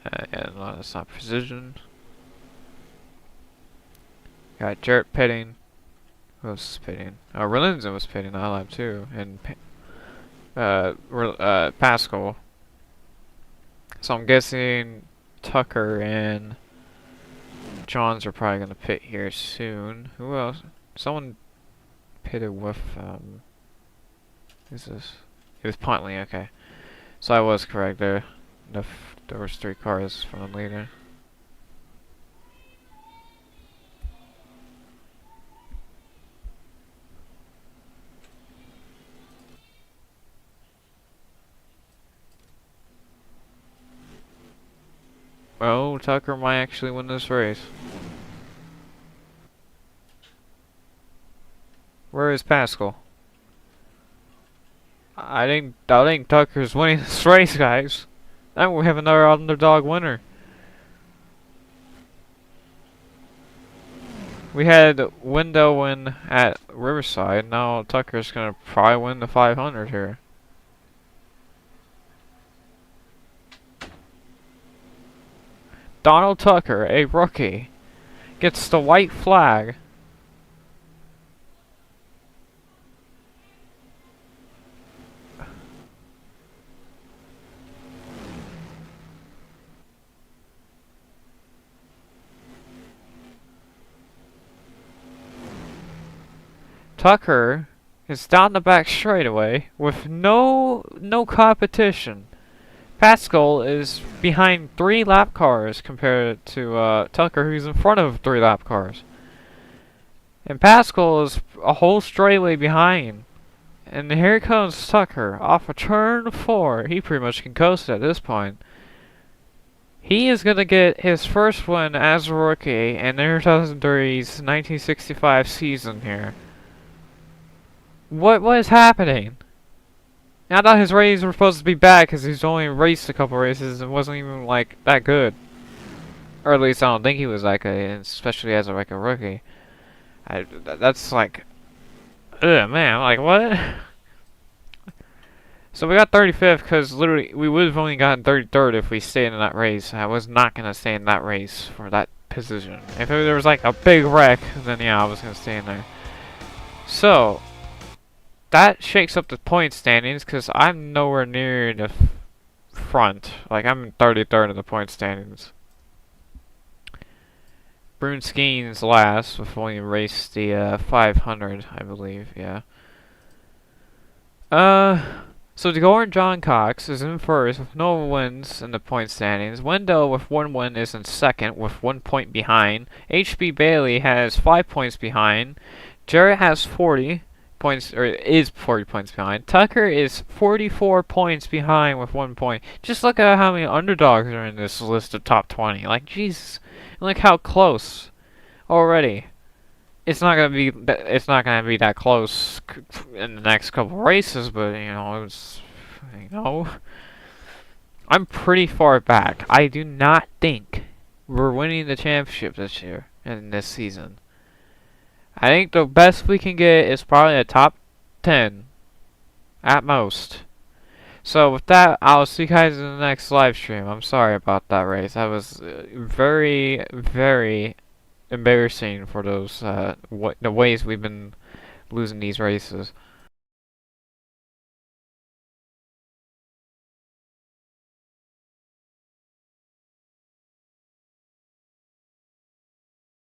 Yeah, no, that's not precision. Got Jarrett pitting. Who else is pitting? Relinzen was pitting that lap too, and Pascal. So I'm guessing Tucker and Johns are probably gonna pit here soon. Who else? Someone pitted with who's this? It was Pontley, okay. So I was correct there. There was 3 cars from the leader. Well, Tucker might actually win this race. Where is Pascal? I think Tucker's winning this race, guys. Now we have another underdog winner. We had Wendell win at Riverside. Now Tucker's gonna probably win the 500 here. Donald Tucker, a rookie, gets the white flag. Tucker is down the back straightaway with no competition. Pascal is behind 3 lap cars compared to Tucker, who's in front of 3 lap cars. And Pascal is a whole straightaway behind. And here comes Tucker off of turn 4. He pretty much can coast at this point. He is going to get his first win as a rookie in NR2003's 1965 season here. What is happening? I thought his ratings were supposed to be bad because he's only raced a couple races and wasn't even like that good. Or at least I don't think he was that good, especially as a rookie. That's like, ugh, man, like what? So we got 35th because literally we would have only gotten 33rd if we stayed in that race. I was not gonna stay in that race for that position. If there was like a big wreck, then yeah, I was gonna stay in there. So that shakes up the point standings because I'm nowhere near the front. Like I'm in 33rd in the point standings. Brunskeen's last with only raced the 500, I believe. Yeah. So DeGore and John Cox is in first with no wins in the point standings. Wendell with 1 win is in second with 1 point behind. HB Bailey has 5 points behind. Jarrett has 40 points, or is 40 points behind. Tucker is 44 points behind with 1 point. Just look at how many underdogs are in this list of top 20. Like, Jesus. Look how close already. It's not gonna be that close in the next couple races, but I'm pretty far back. I do not think we're winning the championship this year in this season. I think the best we can get is probably a top 10 at most. So with that, I'll see you guys in the next live stream. I'm sorry about that race. That was very, very embarrassing for those the ways we've been losing these races.